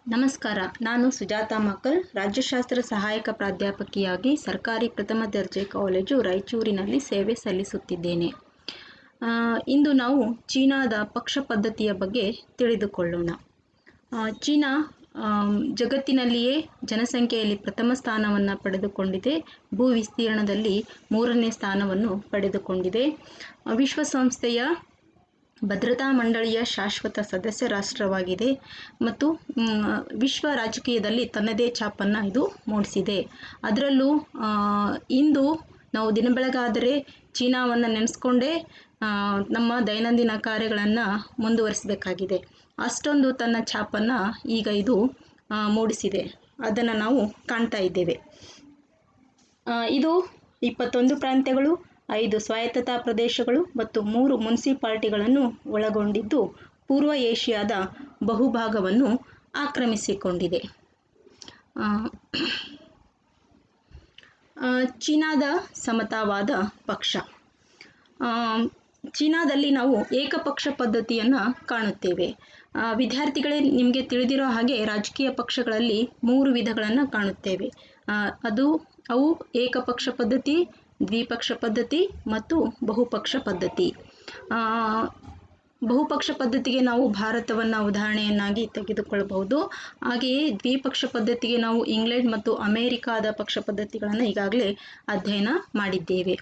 ನಮಸ್ಕಾರ. ನಾನು ಸುಜಾತಾ ಮಕ್ಕಲ್, ರಾಜ್ಯಶಾಸ್ತ್ರ ಸಹಾಯಕ ಪ್ರಾಧ್ಯಾಪಕಿಯಾಗಿ ಸರ್ಕಾರಿ ಪ್ರಥಮ ದರ್ಜೆ ಕಾಲೇಜು ರಾಯಚೂರಿನಲ್ಲಿ ಸೇವೆ ಸಲ್ಲಿಸುತ್ತಿದ್ದೇನೆ. ಇಂದು ನಾವು ಚೀನಾದ ಪಕ್ಷ ಪದ್ಧತಿಯ ಬಗ್ಗೆ ತಿಳಿದುಕೊಳ್ಳೋಣ. ಚೀನಾ ಜಗತ್ತಿನಲ್ಲಿಯೇ ಜನಸಂಖ್ಯೆಯಲ್ಲಿ ಪ್ರಥಮ ಸ್ಥಾನವನ್ನು ಪಡೆದುಕೊಂಡಿದೆ. ಭೂ ವಿಸ್ತೀರ್ಣದಲ್ಲಿ 3ನೇ ಸ್ಥಾನವನ್ನು ಪಡೆದುಕೊಂಡಿದೆ. ವಿಶ್ವಸಂಸ್ಥೆಯ ಭದ್ರತಾ ಮಂಡಳಿಯ ಶಾಶ್ವತ ಸದಸ್ಯ ರಾಷ್ಟ್ರವಾಗಿದೆ ಮತ್ತು ವಿಶ್ವ ರಾಜಕೀಯದಲ್ಲಿ ತನ್ನದೇ ಛಾಪನ್ನು ಇದು ಮೂಡಿಸಿದೆ. ಅದರಲ್ಲೂ ಇಂದು ನಾವು ದಿನ ಬೆಳಗಾದರೆ ಚೀನಾವನ್ನು ನೆನೆಸ್ಕೊಂಡೇ ನಮ್ಮ ದೈನಂದಿನ ಕಾರ್ಯಗಳನ್ನು ಮುಂದುವರಿಸಬೇಕಾಗಿದೆ. ಅಷ್ಟೊಂದು ತನ್ನ ಛಾಪನ್ನು ಈಗ ಇದು ಮೂಡಿಸಿದೆ. ಅದನ್ನು ನಾವು ಕಾಣ್ತಾ ಇದ್ದೇವೆ. ಇದು 21 ಪ್ರಾಂತ್ಯಗಳು, 5 ಸ್ವಾಯತ್ತತಾ ಪ್ರದೇಶಗಳು ಮತ್ತು 3 ಮುನ್ಸಿಪಾಲಿಟಿಗಳನ್ನು ಒಳಗೊಂಡಿದ್ದು ಪೂರ್ವ ಏಷ್ಯಾದ ಬಹುಭಾಗವನ್ನು ಆಕ್ರಮಿಸಿಕೊಂಡಿದೆ. ಚೀನಾದ ಸಮತಾವಾದ ಪಕ್ಷ. ಚೀನಾದಲ್ಲಿ ನಾವು ಏಕಪಕ್ಷ ಪದ್ಧತಿಯನ್ನು ಕಾಣುತ್ತೇವೆ. ವಿದ್ಯಾರ್ಥಿಗಳೇ, ನಿಮಗೆ ತಿಳಿದಿರೋ ಹಾಗೆ ರಾಜಕೀಯ ಪಕ್ಷಗಳಲ್ಲಿ 3 ವಿಧಗಳನ್ನು ಕಾಣುತ್ತೇವೆ. ಅವು ಏಕಪಕ್ಷ ಪದ್ಧತಿ, ದ್ವಿಪಕ್ಷ ಪದ್ಧತಿ ಮತ್ತು ಬಹುಪಕ್ಷ ಪದ್ಧತಿ. ಬಹುಪಕ್ಷ ಪದ್ಧತಿಗೆ ನಾವು ಭಾರತವನ್ನು ಉದಾಹರಣೆಯನ್ನಾಗಿ ತೆಗೆದುಕೊಳ್ಳಬಹುದು. ಹಾಗೆಯೇ ದ್ವಿಪಕ್ಷ ಪದ್ಧತಿಗೆ ನಾವು ಇಂಗ್ಲೆಂಡ್ ಮತ್ತು ಅಮೇರಿಕಾದ ಪಕ್ಷ ಪದ್ಧತಿಗಳನ್ನು ಈಗಾಗಲೇ ಅಧ್ಯಯನ ಮಾಡಿದ್ದೇವೆ.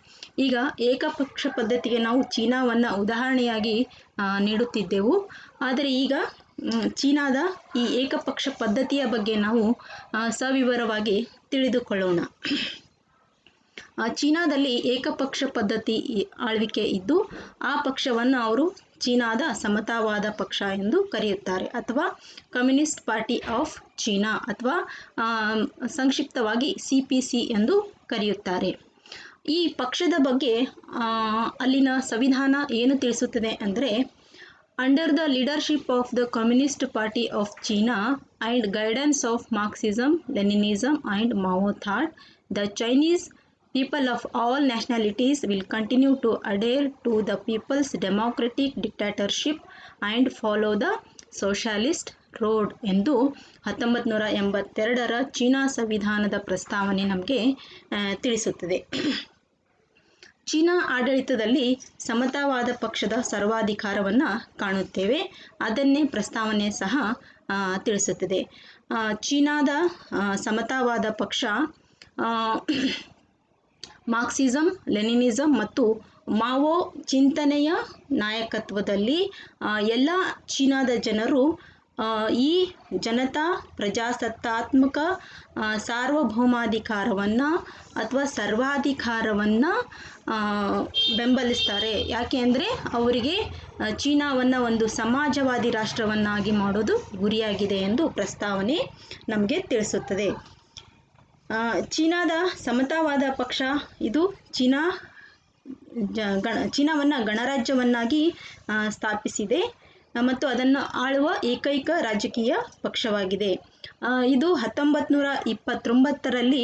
ಈಗ ಏಕಪಕ್ಷ ಪದ್ಧತಿಗೆ ನಾವು ಚೀನಾವನ್ನು ಉದಾಹರಣೆಯಾಗಿ ನೀಡುತ್ತಿದ್ದೆವು. ಆದರೆ ಈಗ ಚೀನಾದ ಈ ಏಕಪಕ್ಷ ಪದ್ಧತಿಯ ಬಗ್ಗೆ ನಾವು ಸವಿವರವಾಗಿ ತಿಳಿದುಕೊಳ್ಳೋಣ. ಚೀನಾದಲ್ಲಿ ಏಕಪಕ್ಷ ಪದ್ಧತಿ ಆಳ್ವಿಕೆ ಇದ್ದು ಆ ಪಕ್ಷವನ್ನು ಅವರು ಚೀನಾದ ಸಮತಾವಾದ ಪಕ್ಷ ಎಂದು ಕರೆಯುತ್ತಾರೆ, ಅಥವಾ ಕಮ್ಯುನಿಸ್ಟ್ ಪಾರ್ಟಿ ಆಫ್ ಚೀನಾ, ಅಥವಾ ಸಂಕ್ಷಿಪ್ತವಾಗಿ CPC ಎಂದು ಕರೆಯುತ್ತಾರೆ. ಈ ಪಕ್ಷದ ಬಗ್ಗೆ ಅಲ್ಲಿನ ಸಂವಿಧಾನ ಏನು ತಿಳಿಸುತ್ತದೆ ಅಂದರೆ, under the leadership of the Communist Party of China and guidance of Marxism, Leninism and Mao thought, the Chinese people of all nationalities will continue to adhere to the people's democratic dictatorship and follow the socialist road ಎಂದು 1982ರ China ಸಂವಿಧಾನದ ಪ್ರಸ್ತಾವನೆ ನಮಗೆ ತಿಳಿಸುತ್ತದೆ. China ಆಡಳಿತದಲ್ಲಿ ಸಮತಾವಾದ ಪಕ್ಷದ ಸರ್ವಾಧಿಕಾರವನ್ನು ಕಾಣುತ್ತೇವೆ. ಅದನ್ನೇ ಪ್ರಸ್ತಾವನೆ ಸಹ ತಿಳಿಸುತ್ತದೆ. ಚೀನಾದ ಸಮತಾವಾದ ಪಕ್ಷ ಮಾರ್ಕ್ಸಿಸಮ್, ಲೆನಿನಿಸಮ್ ಮತ್ತು ಮಾವೋ ಚಿಂತನೆಯ ನಾಯಕತ್ವದಲ್ಲಿ ಎಲ್ಲ ಚೀನಾದ ಜನರು ಈ ಜನತಾ ಪ್ರಜಾಸತ್ತಾತ್ಮಕ ಸಾರ್ವಭೌಮಾಧಿಕಾರವನ್ನು ಅಥವಾ ಸರ್ವಾಧಿಕಾರವನ್ನು ಬೆಂಬಲಿಸ್ತಾರೆ. ಯಾಕೆ ಅಂದರೆ ಅವರಿಗೆ ಚೀನಾವನ್ನು ಒಂದು ಸಮಾಜವಾದಿ ರಾಷ್ಟ್ರವನ್ನಾಗಿ ಮಾಡೋದು ಗುರಿಯಾಗಿದೆ ಎಂದು ಪ್ರಸ್ತಾವನೆ ನಮಗೆ ತಿಳಿಸುತ್ತದೆ. ಚೀನಾದ ಸಮತಾವಾದ ಪಕ್ಷ ಇದು ಚೀನಾವನ್ನು ಗಣರಾಜ್ಯವನ್ನಾಗಿ ಸ್ಥಾಪಿಸಿದೆ ಮತ್ತು ಅದನ್ನು ಆಳುವ ಏಕೈಕ ರಾಜಕೀಯ ಪಕ್ಷವಾಗಿದೆ. ಇದು 1929ರಲ್ಲಿ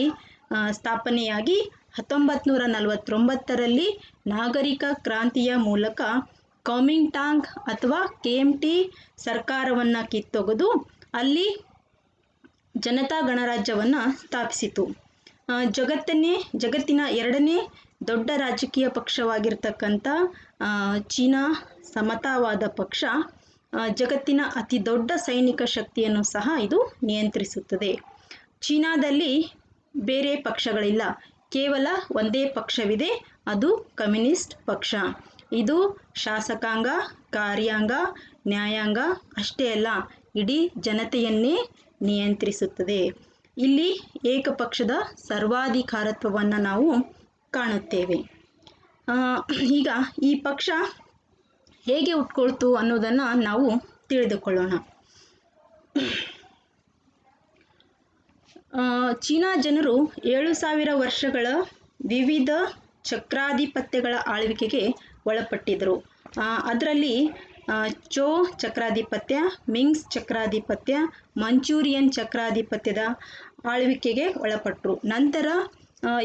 ಸ್ಥಾಪನೆಯಾಗಿ 1949ರಲ್ಲಿ ನಾಗರಿಕ ಕ್ರಾಂತಿಯ ಮೂಲಕ ಕಾಮಿಂಟಾಂಗ್ ಅಥವಾ KMT ಸರ್ಕಾರವನ್ನು ಕಿತ್ತೊಗೆದು ಅಲ್ಲಿ ಜನತಾ ಗಣರಾಜ್ಯವನ್ನು ಸ್ಥಾಪಿಸಿತು. ಜಗತ್ತಿನ 2ನೇ ದೊಡ್ಡ ರಾಜಕೀಯ ಪಕ್ಷವಾಗಿರ್ತಕ್ಕಂಥ ಚೀನಾ ಸಮತಾವಾದ ಪಕ್ಷ ಜಗತ್ತಿನ ಅತಿ ದೊಡ್ಡ ಸೈನಿಕ ಶಕ್ತಿಯನ್ನು ಸಹ ಇದು ನಿಯಂತ್ರಿಸುತ್ತದೆ. ಚೀನಾದಲ್ಲಿ ಬೇರೆ ಪಕ್ಷಗಳಿಲ್ಲ, ಕೇವಲ ಒಂದೇ ಪಕ್ಷವಿದೆ, ಅದು ಕಮ್ಯುನಿಸ್ಟ್ ಪಕ್ಷ. ಇದು ಶಾಸಕಾಂಗ, ಕಾರ್ಯಾಂಗ, ನ್ಯಾಯಾಂಗ ಅಷ್ಟೇ ಅಲ್ಲ, ಇಡೀ ಜನತೆಯನ್ನೇ ನಿಯಂತ್ರಿಸುತ್ತದೆ. ಇಲ್ಲಿ ಏಕಪಕ್ಷದ ಸರ್ವಾಧಿಕಾರತ್ವವನ್ನು ನಾವು ಕಾಣುತ್ತೇವೆ. ಈಗ ಈ ಪಕ್ಷ ಹೇಗೆ ಹುಟ್ಕೊಳ್ತು ಅನ್ನೋದನ್ನು ನಾವು ತಿಳಿದುಕೊಳ್ಳೋಣ. ಚೀನಾ ಜನರು 7000 ವರ್ಷಗಳ ವಿವಿಧ ಚಕ್ರಾಧಿಪತ್ಯಗಳ ಆಳ್ವಿಕೆಗೆ ಒಳಪಟ್ಟಿದ್ದರು. ಅದರಲ್ಲಿ ಚೋ ಚಕ್ರಾಧಿಪತ್ಯ, ಮಿಂಗ್ಸ್ ಚಕ್ರಾಧಿಪತ್ಯ, ಮಂಚೂರಿಯನ್ ಚಕ್ರಾಧಿಪತ್ಯದ ಆಳ್ವಿಕೆಗೆ ಒಳಪಟ್ಟರು. ನಂತರ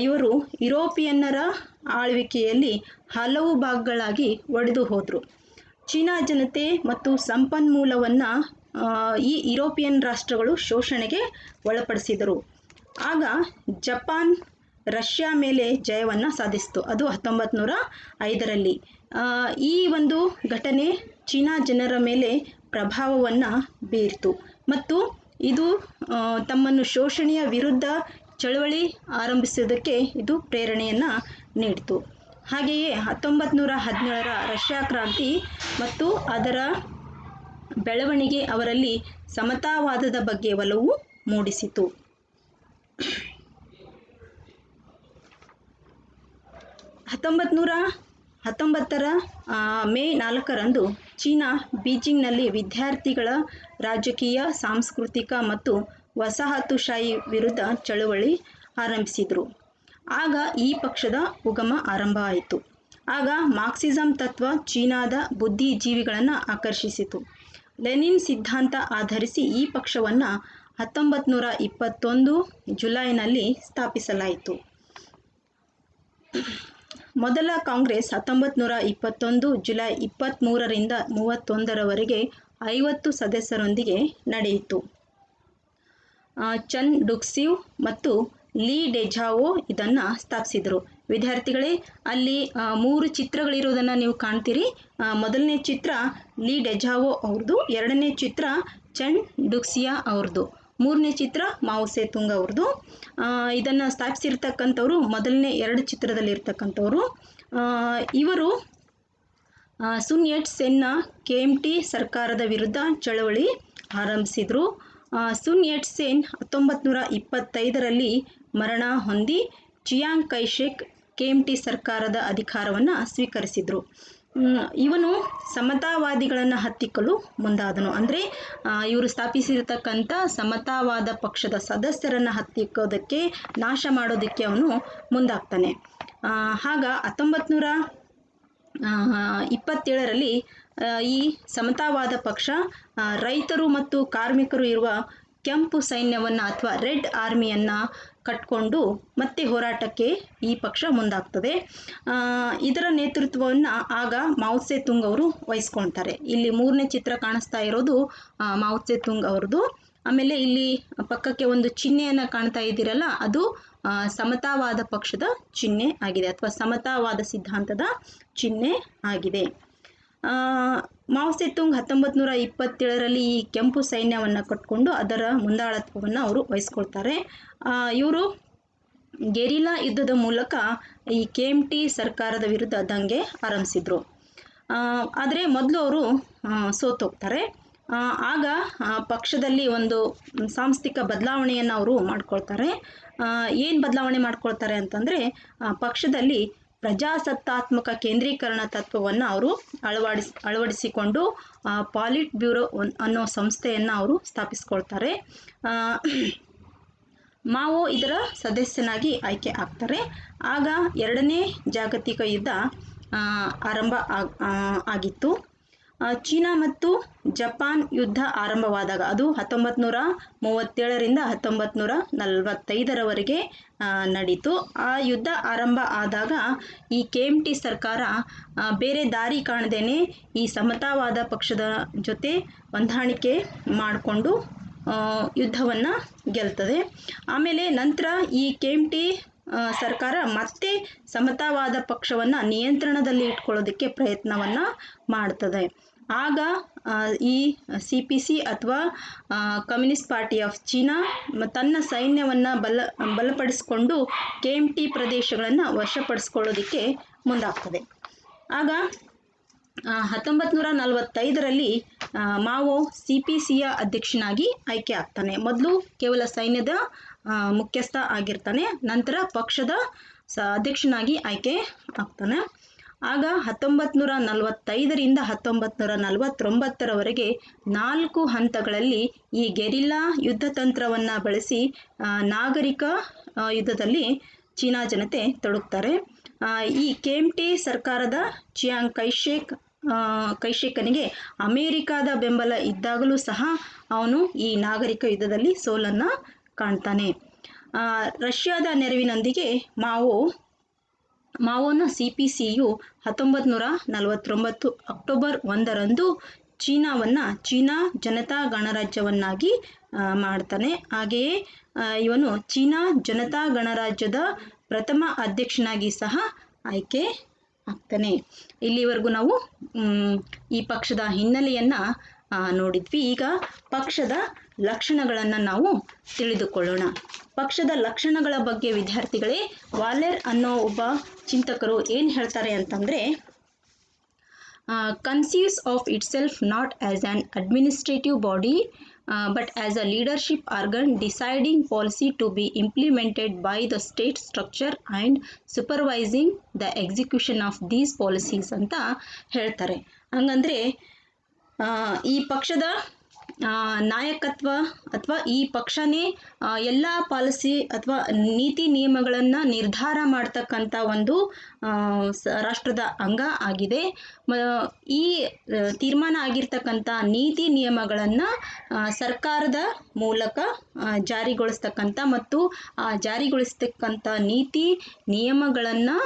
ಇವರು ಯುರೋಪಿಯನ್ನರ ಆಳ್ವಿಕೆಯಲ್ಲಿ ಹಲವು ಭಾಗಗಳಾಗಿ ಒಡೆದು ಹೋದರು. ಚೀನಾ ಜನತೆ ಮತ್ತು ಸಂಪನ್ಮೂಲವನ್ನು ಈ ಯುರೋಪಿಯನ್ ರಾಷ್ಟ್ರಗಳು ಶೋಷಣೆಗೆ ಒಳಪಡಿಸಿದರು. ಆಗ ಜಪಾನ್ ರಷ್ಯಾ ಮೇಲೆ ಜಯವನ್ನು ಸಾಧಿಸಿತು. ಅದು 1905ರಲ್ಲಿ. ಈ ಒಂದು ಘಟನೆ ಚೀನಾ ಜನರ ಮೇಲೆ ಪ್ರಭಾವವನ್ನು ಬೀರಿತು ಮತ್ತು ಇದು ತಮ್ಮನ್ನು ಶೋಷಣೆಯ ವಿರುದ್ಧ ಚಳವಳಿ ಆರಂಭಿಸುವುದಕ್ಕೆ ಇದು ಪ್ರೇರಣೆಯನ್ನು ನೀಡಿತು. ಹಾಗೆಯೇ 1917ರ ರಷ್ಯಾ ಕ್ರಾಂತಿ ಮತ್ತು ಅದರ ಬೆಳವಣಿಗೆ ಅವರಲ್ಲಿ ಸಮತಾವಾದದ ಬಗ್ಗೆ ಒಲವು ಮೂಡಿಸಿತು. 1919ರ ಮೇ 4ರಂದು ಚೀನಾ ಬೀಜಿಂಗ್ನಲ್ಲಿ ವಿದ್ಯಾರ್ಥಿಗಳ ರಾಜಕೀಯ, ಸಾಂಸ್ಕೃತಿಕ ಮತ್ತು ವಸಾಹತುಶಾಹಿ ವಿರುದ್ಧ ಚಳವಳಿ ಆರಂಭಿಸಿದರು. ಆಗ ಈ ಪಕ್ಷದ ಉಗಮ ಆರಂಭ ಆಯಿತು. ಆಗ ಮಾರ್ಕ್ಸಿಸಂ ತತ್ವ ಚೀನಾದ ಬುದ್ಧಿಜೀವಿಗಳನ್ನು ಆಕರ್ಷಿಸಿತು. ಲೆನಿನ್ ಸಿದ್ಧಾಂತ ಆಧರಿಸಿ ಈ ಪಕ್ಷವನ್ನು 1921 ಜುಲೈನಲ್ಲಿ ಸ್ಥಾಪಿಸಲಾಯಿತು. ಮೊದಲ ಕಾಂಗ್ರೆಸ್ 1921 ಜುಲೈ 23ರಿಂದ 31ರವರೆಗೆ 50 ಸದಸ್ಯರೊಂದಿಗೆ ನಡೆಯಿತು. ಚನ್ ಡುಕ್ಸಿವ್ ಮತ್ತು ಲೀ ಡೆಜಾವೋ ಇದನ್ನು ಸ್ಥಾಪಿಸಿದರು. ವಿದ್ಯಾರ್ಥಿಗಳೇ, ಅಲ್ಲಿ 3 ಚಿತ್ರಗಳಿರೋದನ್ನು ನೀವು ಕಾಣ್ತೀರಿ. ಮೊದಲನೇ ಚಿತ್ರ ಲೀ ಡೆಜಾವೋ ಅವ್ರದ್ದು, ಎರಡನೇ ಚಿತ್ರ ಚನ್ ಡುಕ್ಸಿಯಾ ಅವ್ರದ್ದು, ಮೂರನೇ ಚಿತ್ರ ಮಾವೋ ಸೆತುಂಗ್ ಅವ್ರದ್ದು. ಇದನ್ನು ಸ್ಥಾಪಿಸಿರ್ತಕ್ಕಂಥವ್ರು ಮೊದಲನೇ 2 ಚಿತ್ರದಲ್ಲಿರ್ತಕ್ಕಂಥವ್ರು. ಇವರು ಸುನ್ ಯಟ್ ಸೆನ್ನ KMT ಸರ್ಕಾರದ ವಿರುದ್ಧ ಚಳವಳಿ ಆರಂಭಿಸಿದರು. ಸುನ್ ಯಟ್ ಸೆನ್ 1925ರಲ್ಲಿ ಮರಣ ಹೊಂದಿ ಚಿಯಾಂಗ್ ಕೈ-ಶೆಕ್ KMT ಸರ್ಕಾರದ ಅಧಿಕಾರವನ್ನು ಸ್ವೀಕರಿಸಿದರು. ಇವನು ಸಮತಾವಾದಿಗಳನ್ನು ಹತ್ತಿಕ್ಕಲು ಮುಂದಾದನು. ಅಂದರೆ ಇವರು ಸ್ಥಾಪಿಸಿರ್ತಕ್ಕಂಥ ಸಮತಾವಾದ ಪಕ್ಷದ ಸದಸ್ಯರನ್ನು ಹತ್ತಿಕ್ಕೋದಕ್ಕೆ, ನಾಶ ಮಾಡೋದಕ್ಕೆ ಅವನು ಮುಂದಾಗ್ತಾನೆ. ಆಗ 1927ರಲ್ಲಿ ಈ ಸಮತಾವಾದ ಪಕ್ಷ ರೈತರು ಮತ್ತು ಕಾರ್ಮಿಕರು ಇರುವ ಕೆಂಪು ಸೈನ್ಯವನ್ನು ಅಥವಾ ರೆಡ್ ಆರ್ಮಿಯನ್ನು ಕಟ್ಕೊಂಡು ಮತ್ತೆ ಹೋರಾಟಕ್ಕೆ ಈ ಪಕ್ಷ ಮುಂದಾಗ್ತದೆ. ಇದರ ನೇತೃತ್ವವನ್ನು ಆಗ ಮಾವೋ ಸೆತುಂಗ್ ಅವರು ವಹಿಸ್ಕೊಳ್ತಾರೆ. ಇಲ್ಲಿ ಮೂರನೇ ಚಿತ್ರ ಕಾಣಿಸ್ತಾ ಇರೋದು ಮಾವೋ ಸೆತುಂಗ್ ಅವ್ರದ್ದು. ಆಮೇಲೆ ಇಲ್ಲಿ ಪಕ್ಕಕ್ಕೆ ಒಂದು ಚಿಹ್ನೆಯನ್ನು ಕಾಣ್ತಾ ಇದ್ದೀರಲ್ಲ, ಅದು ಸಮತಾವಾದ ಪಕ್ಷದ ಚಿಹ್ನೆ ಆಗಿದೆ ಅಥವಾ ಸಮತಾವಾದ ಸಿದ್ಧಾಂತದ ಚಿಹ್ನೆ ಆಗಿದೆ. ಮಾವೋ ಸೆತುಂಗ್ 1927ರಲ್ಲಿ ಈ ಕೆಂಪು ಸೈನ್ಯವನ್ನು ಕಟ್ಟಿಕೊಂಡು ಅದರ ಮುಂದಾಳತ್ವವನ್ನು ಅವರು ವಹಿಸ್ಕೊಳ್ತಾರೆ. ಇವರು ಗೆರಿಲ್ಲಾ ಯುದ್ಧದ ಮೂಲಕ ಈ KMT ಸರ್ಕಾರದ ವಿರುದ್ಧ ದಂಗೆ ಆರಂಭಿಸಿದರು. ಆದರೆ ಮೊದಲು ಅವರು ಸೋತೋಗ್ತಾರೆ. ಆಗ ಪಕ್ಷದಲ್ಲಿ ಒಂದು ಸಾಂಸ್ಥಿಕ ಬದಲಾವಣೆಯನ್ನು ಅವರು ಮಾಡ್ಕೊಳ್ತಾರೆ. ಏನು ಬದಲಾವಣೆ ಮಾಡ್ಕೊಳ್ತಾರೆ ಅಂತಂದರೆ, ಪಕ್ಷದಲ್ಲಿ ಪ್ರಜಾಸತ್ತಾತ್ಮಕ ಕೇಂದ್ರೀಕರಣ ತತ್ವವನ್ನು ಅವರು ಅಳವಡಿಸಿಕೊಂಡು ಪಾಲಿಟ್ ಬ್ಯೂರೋ ಅನ್ನೋ ಸಂಸ್ಥೆಯನ್ನು ಅವರು ಸ್ಥಾಪಿಸ್ಕೊಳ್ತಾರೆ. ಮಾವೋ ಇದರ ಸದಸ್ಯನಾಗಿ ಆಯ್ಕೆ ಆಗ್ತಾರೆ. ಆಗ 2ನೇ ಜಾಗತಿಕ ಯುದ್ಧ ಆರಂಭ ಆಗಿತ್ತು. ಚೀನಾ ಮತ್ತು ಜಪಾನ್ ಯುದ್ಧ ಆರಂಭವಾದಾಗ, ಅದು 1937ರಿಂದ 1945ರವರೆಗೆ ನಡೀತು. ಆ ಯುದ್ಧ ಆರಂಭ ಆದಾಗ ಈ KMT ಸರ್ಕಾರ ಬೇರೆ ದಾರಿ ಕಾಣದೇನೆ ಈ ಸಮತಾವಾದ ಪಕ್ಷದ ಜೊತೆ ಹೊಂದಾಣಿಕೆ ಮಾಡಿಕೊಂಡು ಯುದ್ಧವನ್ನು ಗೆಲ್ತದೆ. ಆಮೇಲೆ ನಂತರ ಈ KMT ಸರ್ಕಾರ ಮತ್ತೆ ಸಮತಾವಾದ ಪಕ್ಷವನ್ನು ನಿಯಂತ್ರಣದಲ್ಲಿ ಇಟ್ಕೊಳ್ಳೋದಕ್ಕೆ ಪ್ರಯತ್ನವನ್ನು ಮಾಡ್ತದೆ. ಆಗ ಈ CPC ಅಥವಾ ಕಮ್ಯುನಿಸ್ಟ್ ಪಾರ್ಟಿ ಆಫ್ ಚೀನಾ ತನ್ನ ಸೈನ್ಯವನ್ನು ಬಲಪಡಿಸಿಕೊಂಡು KMT ಪ್ರದೇಶಗಳನ್ನು ವಶಪಡಿಸ್ಕೊಳ್ಳೋದಕ್ಕೆ ಮುಂದಾಗ್ತದೆ. ಆಗ 1945ರಲ್ಲಿ ಮಾವೋ CPCಯ ಅಧ್ಯಕ್ಷನಾಗಿ ಆಯ್ಕೆ ಆಗ್ತಾನೆ. ಮೊದಲು ಕೇವಲ ಸೈನ್ಯದ ಮುಖ್ಯಸ್ಥ ಆಗಿರ್ತಾನೆ, ನಂತರ ಪಕ್ಷದ ಅಧ್ಯಕ್ಷನಾಗಿ ಆಯ್ಕೆ ಆಗ್ತಾನೆ. ಆಗ 1945ರಿಂದ 1949ರವರೆಗೆ 4 ಹಂತಗಳಲ್ಲಿ ಈ ಗೆರಿಲ್ಲಾ ಯುದ್ಧ ತಂತ್ರವನ್ನು ಬಳಸಿ ನಾಗರಿಕ ಯುದ್ಧದಲ್ಲಿ ಚೀನಾ ಜನತೆ ತೊಡಗ್ತಾರೆ. ಈ KMT ಸರ್ಕಾರದ ಚಿಯಾಂಗ್ ಕೈ-ಶೆಕನಿಗೆ ಅಮೇರಿಕಾದ ಬೆಂಬಲ ಇದ್ದಾಗಲೂ ಸಹ ಅವನು ಈ ನಾಗರಿಕ ಯುದ್ಧದಲ್ಲಿ ಸೋಲನ್ನು ಕಾಣ್ತಾನೆ. ರಷ್ಯಾದ ನೆರವಿನೊಂದಿಗೆ ಮಾವೋನ CPCಯು 1949 ಅಕ್ಟೋಬರ್ 1ರಂದು ಚೀನಾವನ್ನು ಚೀನಾ ಜನತಾ ಗಣರಾಜ್ಯವನ್ನಾಗಿ ಮಾಡ್ತಾನೆ. ಹಾಗೆಯೇ ಇವನು ಚೀನಾ ಜನತಾ ಗಣರಾಜ್ಯದ ಪ್ರಥಮ ಅಧ್ಯಕ್ಷನಾಗಿ ಸಹ ಆಯ್ಕೆ ಆಗ್ತಾನೆ. ಇಲ್ಲಿವರೆಗೂ ನಾವು ಈ ಪಕ್ಷದ ಹಿನ್ನೆಲೆಯನ್ನು ನೋಡಿದ್ವಿ. ಈಗ ಪಕ್ಷದ ಲಕ್ಷಣಗಳನ್ನು ನಾವು ತಿಳಿದುಕೊಳ್ಳೋಣ. ಪಕ್ಷದ ಲಕ್ಷಣಗಳ ಬಗ್ಗೆ ವಿದ್ಯಾರ್ಥಿಗಳೇ ವಾಲೆರ್ ಅನ್ನೋ ಒಬ್ಬ ಚಿಂತಕರು ಏನು ಹೇಳ್ತಾರೆ ಅಂತಂದರೆ, conceives of itself not as an administrative body but as a leadership organ deciding policy to be implemented by the state structure and supervising the execution of these policies ಅಂತ ಹೇಳ್ತಾರೆ. ಹಂಗಂದರೆ ಈ ಪಕ್ಷದ ನಾಯಕತ್ವ ಅಥವಾ ಈ ಪಕ್ಷನೇ ಎಲ್ಲ ಪಾಲಿಸಿ ಅಥವಾ ನೀತಿ ನಿಯಮಗಳನ್ನು ನಿರ್ಧಾರ ಮಾಡ್ತಕ್ಕಂಥ ಒಂದು ರಾಷ್ಟ್ರದ ಅಂಗ ಆಗಿದೆ. ಈ ತೀರ್ಮಾನ ಆಗಿರ್ತಕ್ಕಂಥ ನೀತಿ ನಿಯಮಗಳನ್ನು ಸರ್ಕಾರದ ಮೂಲಕ ಜಾರಿಗೊಳಿಸ್ತಕ್ಕಂಥ ಮತ್ತು ಜಾರಿಗೊಳಿಸ್ತಕ್ಕಂಥ ನೀತಿ ನಿಯಮಗಳನ್ನು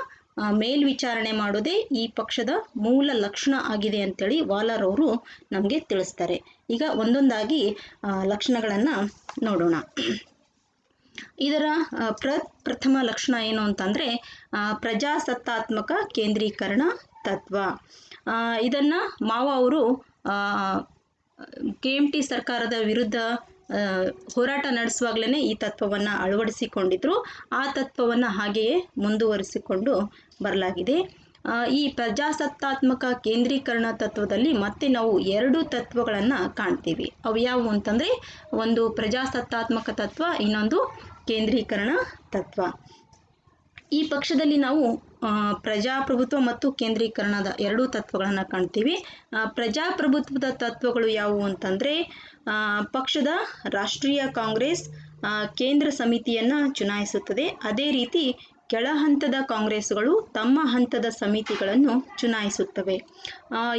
ಮೇಲ್ವಿಚಾರಣೆ ಮಾಡೋದೇ ಈ ಪಕ್ಷದ ಮೂಲ ಲಕ್ಷಣ ಆಗಿದೆ ಅಂತೇಳಿ ವಾಲರ್ ಅವರು ನಮಗೆ ತಿಳಿಸ್ತಾರೆ. ಈಗ ಒಂದೊಂದಾಗಿ ಲಕ್ಷಣಗಳನ್ನು ನೋಡೋಣ. ಇದರ ಪ್ರಥಮ ಲಕ್ಷಣ ಏನು ಅಂತಂದರೆ ಪ್ರಜಾಸತ್ತಾತ್ಮಕ ಕೇಂದ್ರೀಕರಣ ತತ್ವ. ಇದನ್ನು ಮಾವ ಅವರು KMT ಸರ್ಕಾರದ ವಿರುದ್ಧ ಹೋರಾಟ ನಡೆಸುವಾಗಲೇ ಈ ತತ್ವವನ್ನು ಅಳವಡಿಸಿಕೊಂಡಿದ್ರು. ಆ ತತ್ವವನ್ನು ಹಾಗೆಯೇ ಮುಂದುವರಿಸಿಕೊಂಡು ಬರಲಾಗಿದೆ. ಈ ಪ್ರಜಾಸತ್ತಾತ್ಮಕ ಕೇಂದ್ರೀಕರಣ ತತ್ವದಲ್ಲಿ ಮತ್ತೆ ನಾವು 2 ತತ್ವಗಳನ್ನು ಕಾಣ್ತೀವಿ. ಅವು ಯಾವುವು ಅಂತಂದರೆ, ಒಂದು ಪ್ರಜಾಸತ್ತಾತ್ಮಕ ತತ್ವ, ಇನ್ನೊಂದು ಕೇಂದ್ರೀಕರಣ ತತ್ವ. ಈ ಪಕ್ಷದಲ್ಲಿ ನಾವು ಪ್ರಜಾಪ್ರಭುತ್ವ ಮತ್ತು ಕೇಂದ್ರೀಕರಣದ 2 ತತ್ವಗಳನ್ನು ಕಾಣ್ತೀವಿ. ಪ್ರಜಾಪ್ರಭುತ್ವದ ತತ್ವಗಳು ಯಾವುವು ಅಂತಂದರೆ, ಪಕ್ಷದ ರಾಷ್ಟ್ರೀಯ ಕಾಂಗ್ರೆಸ್ ಕೇಂದ್ರ ಸಮಿತಿಯನ್ನು ಚುನಾಯಿಸುತ್ತದೆ. ಅದೇ ರೀತಿ ಕೆಳ ಹಂತದ ಕಾಂಗ್ರೆಸ್ಗಳು ತಮ್ಮ ಹಂತದ ಸಮಿತಿಗಳನ್ನು ಚುನಾಯಿಸುತ್ತವೆ.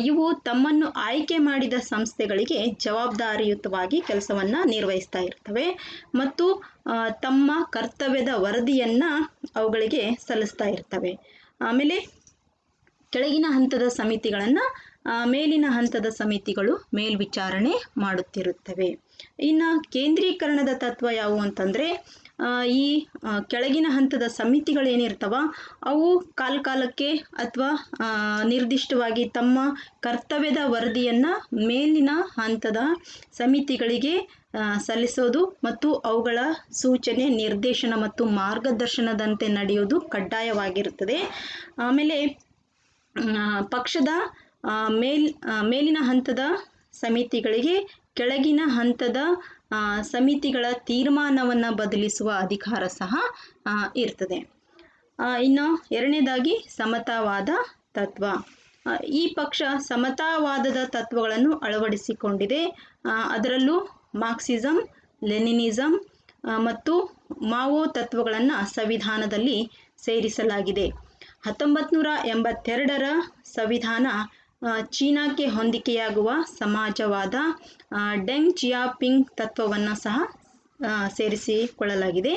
ಇವು ತಮ್ಮನ್ನು ಆಯ್ಕೆ ಮಾಡಿದ ಸಂಸ್ಥೆಗಳಿಗೆ ಜವಾಬ್ದಾರಿಯುತವಾಗಿ ಕೆಲಸವನ್ನು ನಿರ್ವಹಿಸ್ತಾ ಇರ್ತವೆ ಮತ್ತು ತಮ್ಮ ಕರ್ತವ್ಯದ ವರದಿಯನ್ನು ಅವುಗಳಿಗೆ ಸಲ್ಲಿಸ್ತಾ ಇರ್ತವೆ. ಆಮೇಲೆ ಕೆಳಗಿನ ಹಂತದ ಸಮಿತಿಗಳನ್ನು ಮೇಲಿನ ಹಂತದ ಸಮಿತಿಗಳು ಮೇಲ್ವಿಚಾರಣೆ ಮಾಡುತ್ತಿರುತ್ತವೆ. ಇನ್ನು ಕೇಂದ್ರೀಕರಣದ ತತ್ವ ಯಾವುವು ಅಂತಂದರೆ, ಈ ಕೆಳಗಿನ ಹಂತದ ಸಮಿತಿಗಳೇನಿರ್ತವ ಅವು ಕಾಲಕ್ಕೆ ಅಥವಾ ನಿರ್ದಿಷ್ಟವಾಗಿ ತಮ್ಮ ಕರ್ತವ್ಯದ ವರದಿಯನ್ನು ಮೇಲಿನ ಹಂತದ ಸಮಿತಿಗಳಿಗೆ ಸಲ್ಲಿಸೋದು ಮತ್ತು ಅವುಗಳ ಸೂಚನೆ, ನಿರ್ದೇಶನ ಮತ್ತು ಮಾರ್ಗದರ್ಶನದಂತೆ ನಡೆಯೋದು ಕಡ್ಡಾಯವಾಗಿರುತ್ತದೆ. ಆಮೇಲೆ ಪಕ್ಷದ ಮೇಲಿನ ಹಂತದ ಸಮಿತಿಗಳಿಗೆ ಕೆಳಗಿನ ಹಂತದ ಸಮಿತಿಗಳ ತೀರ್ಮಾನವನ್ನು ಬದಲಿಸುವ ಅಧಿಕಾರ ಸಹ ಇರ್ತದೆ. ಇನ್ನು ಎರಡನೇದಾಗಿ ಸಮತಾವಾದ ತತ್ವ. ಈ ಪಕ್ಷ ಸಮತಾವಾದದ ತತ್ವಗಳನ್ನು ಅಳವಡಿಸಿಕೊಂಡಿದೆ. ಅದರಲ್ಲೂ ಮಾರ್ಕ್ಸಿಸಮ್, ಲೆನಿನಿಸಮ್ ಮತ್ತು ಮಾವೋ ತತ್ವಗಳನ್ನು ಸಂವಿಧಾನದಲ್ಲಿ ಸೇರಿಸಲಾಗಿದೆ. 1982ರ ಸಂವಿಧಾನ ಚೀನಾಕ್ಕೆ ಹೊಂದಿಕೆಯಾಗುವ ಸಮಾಜವಾದ ಡೆಂಗ್ ಚಿಯಾಪಿಂಗ್ ತತ್ವವನ್ನು ಸಹ ಸೇರಿಸಿಕೊಳ್ಳಲಾಗಿದೆ.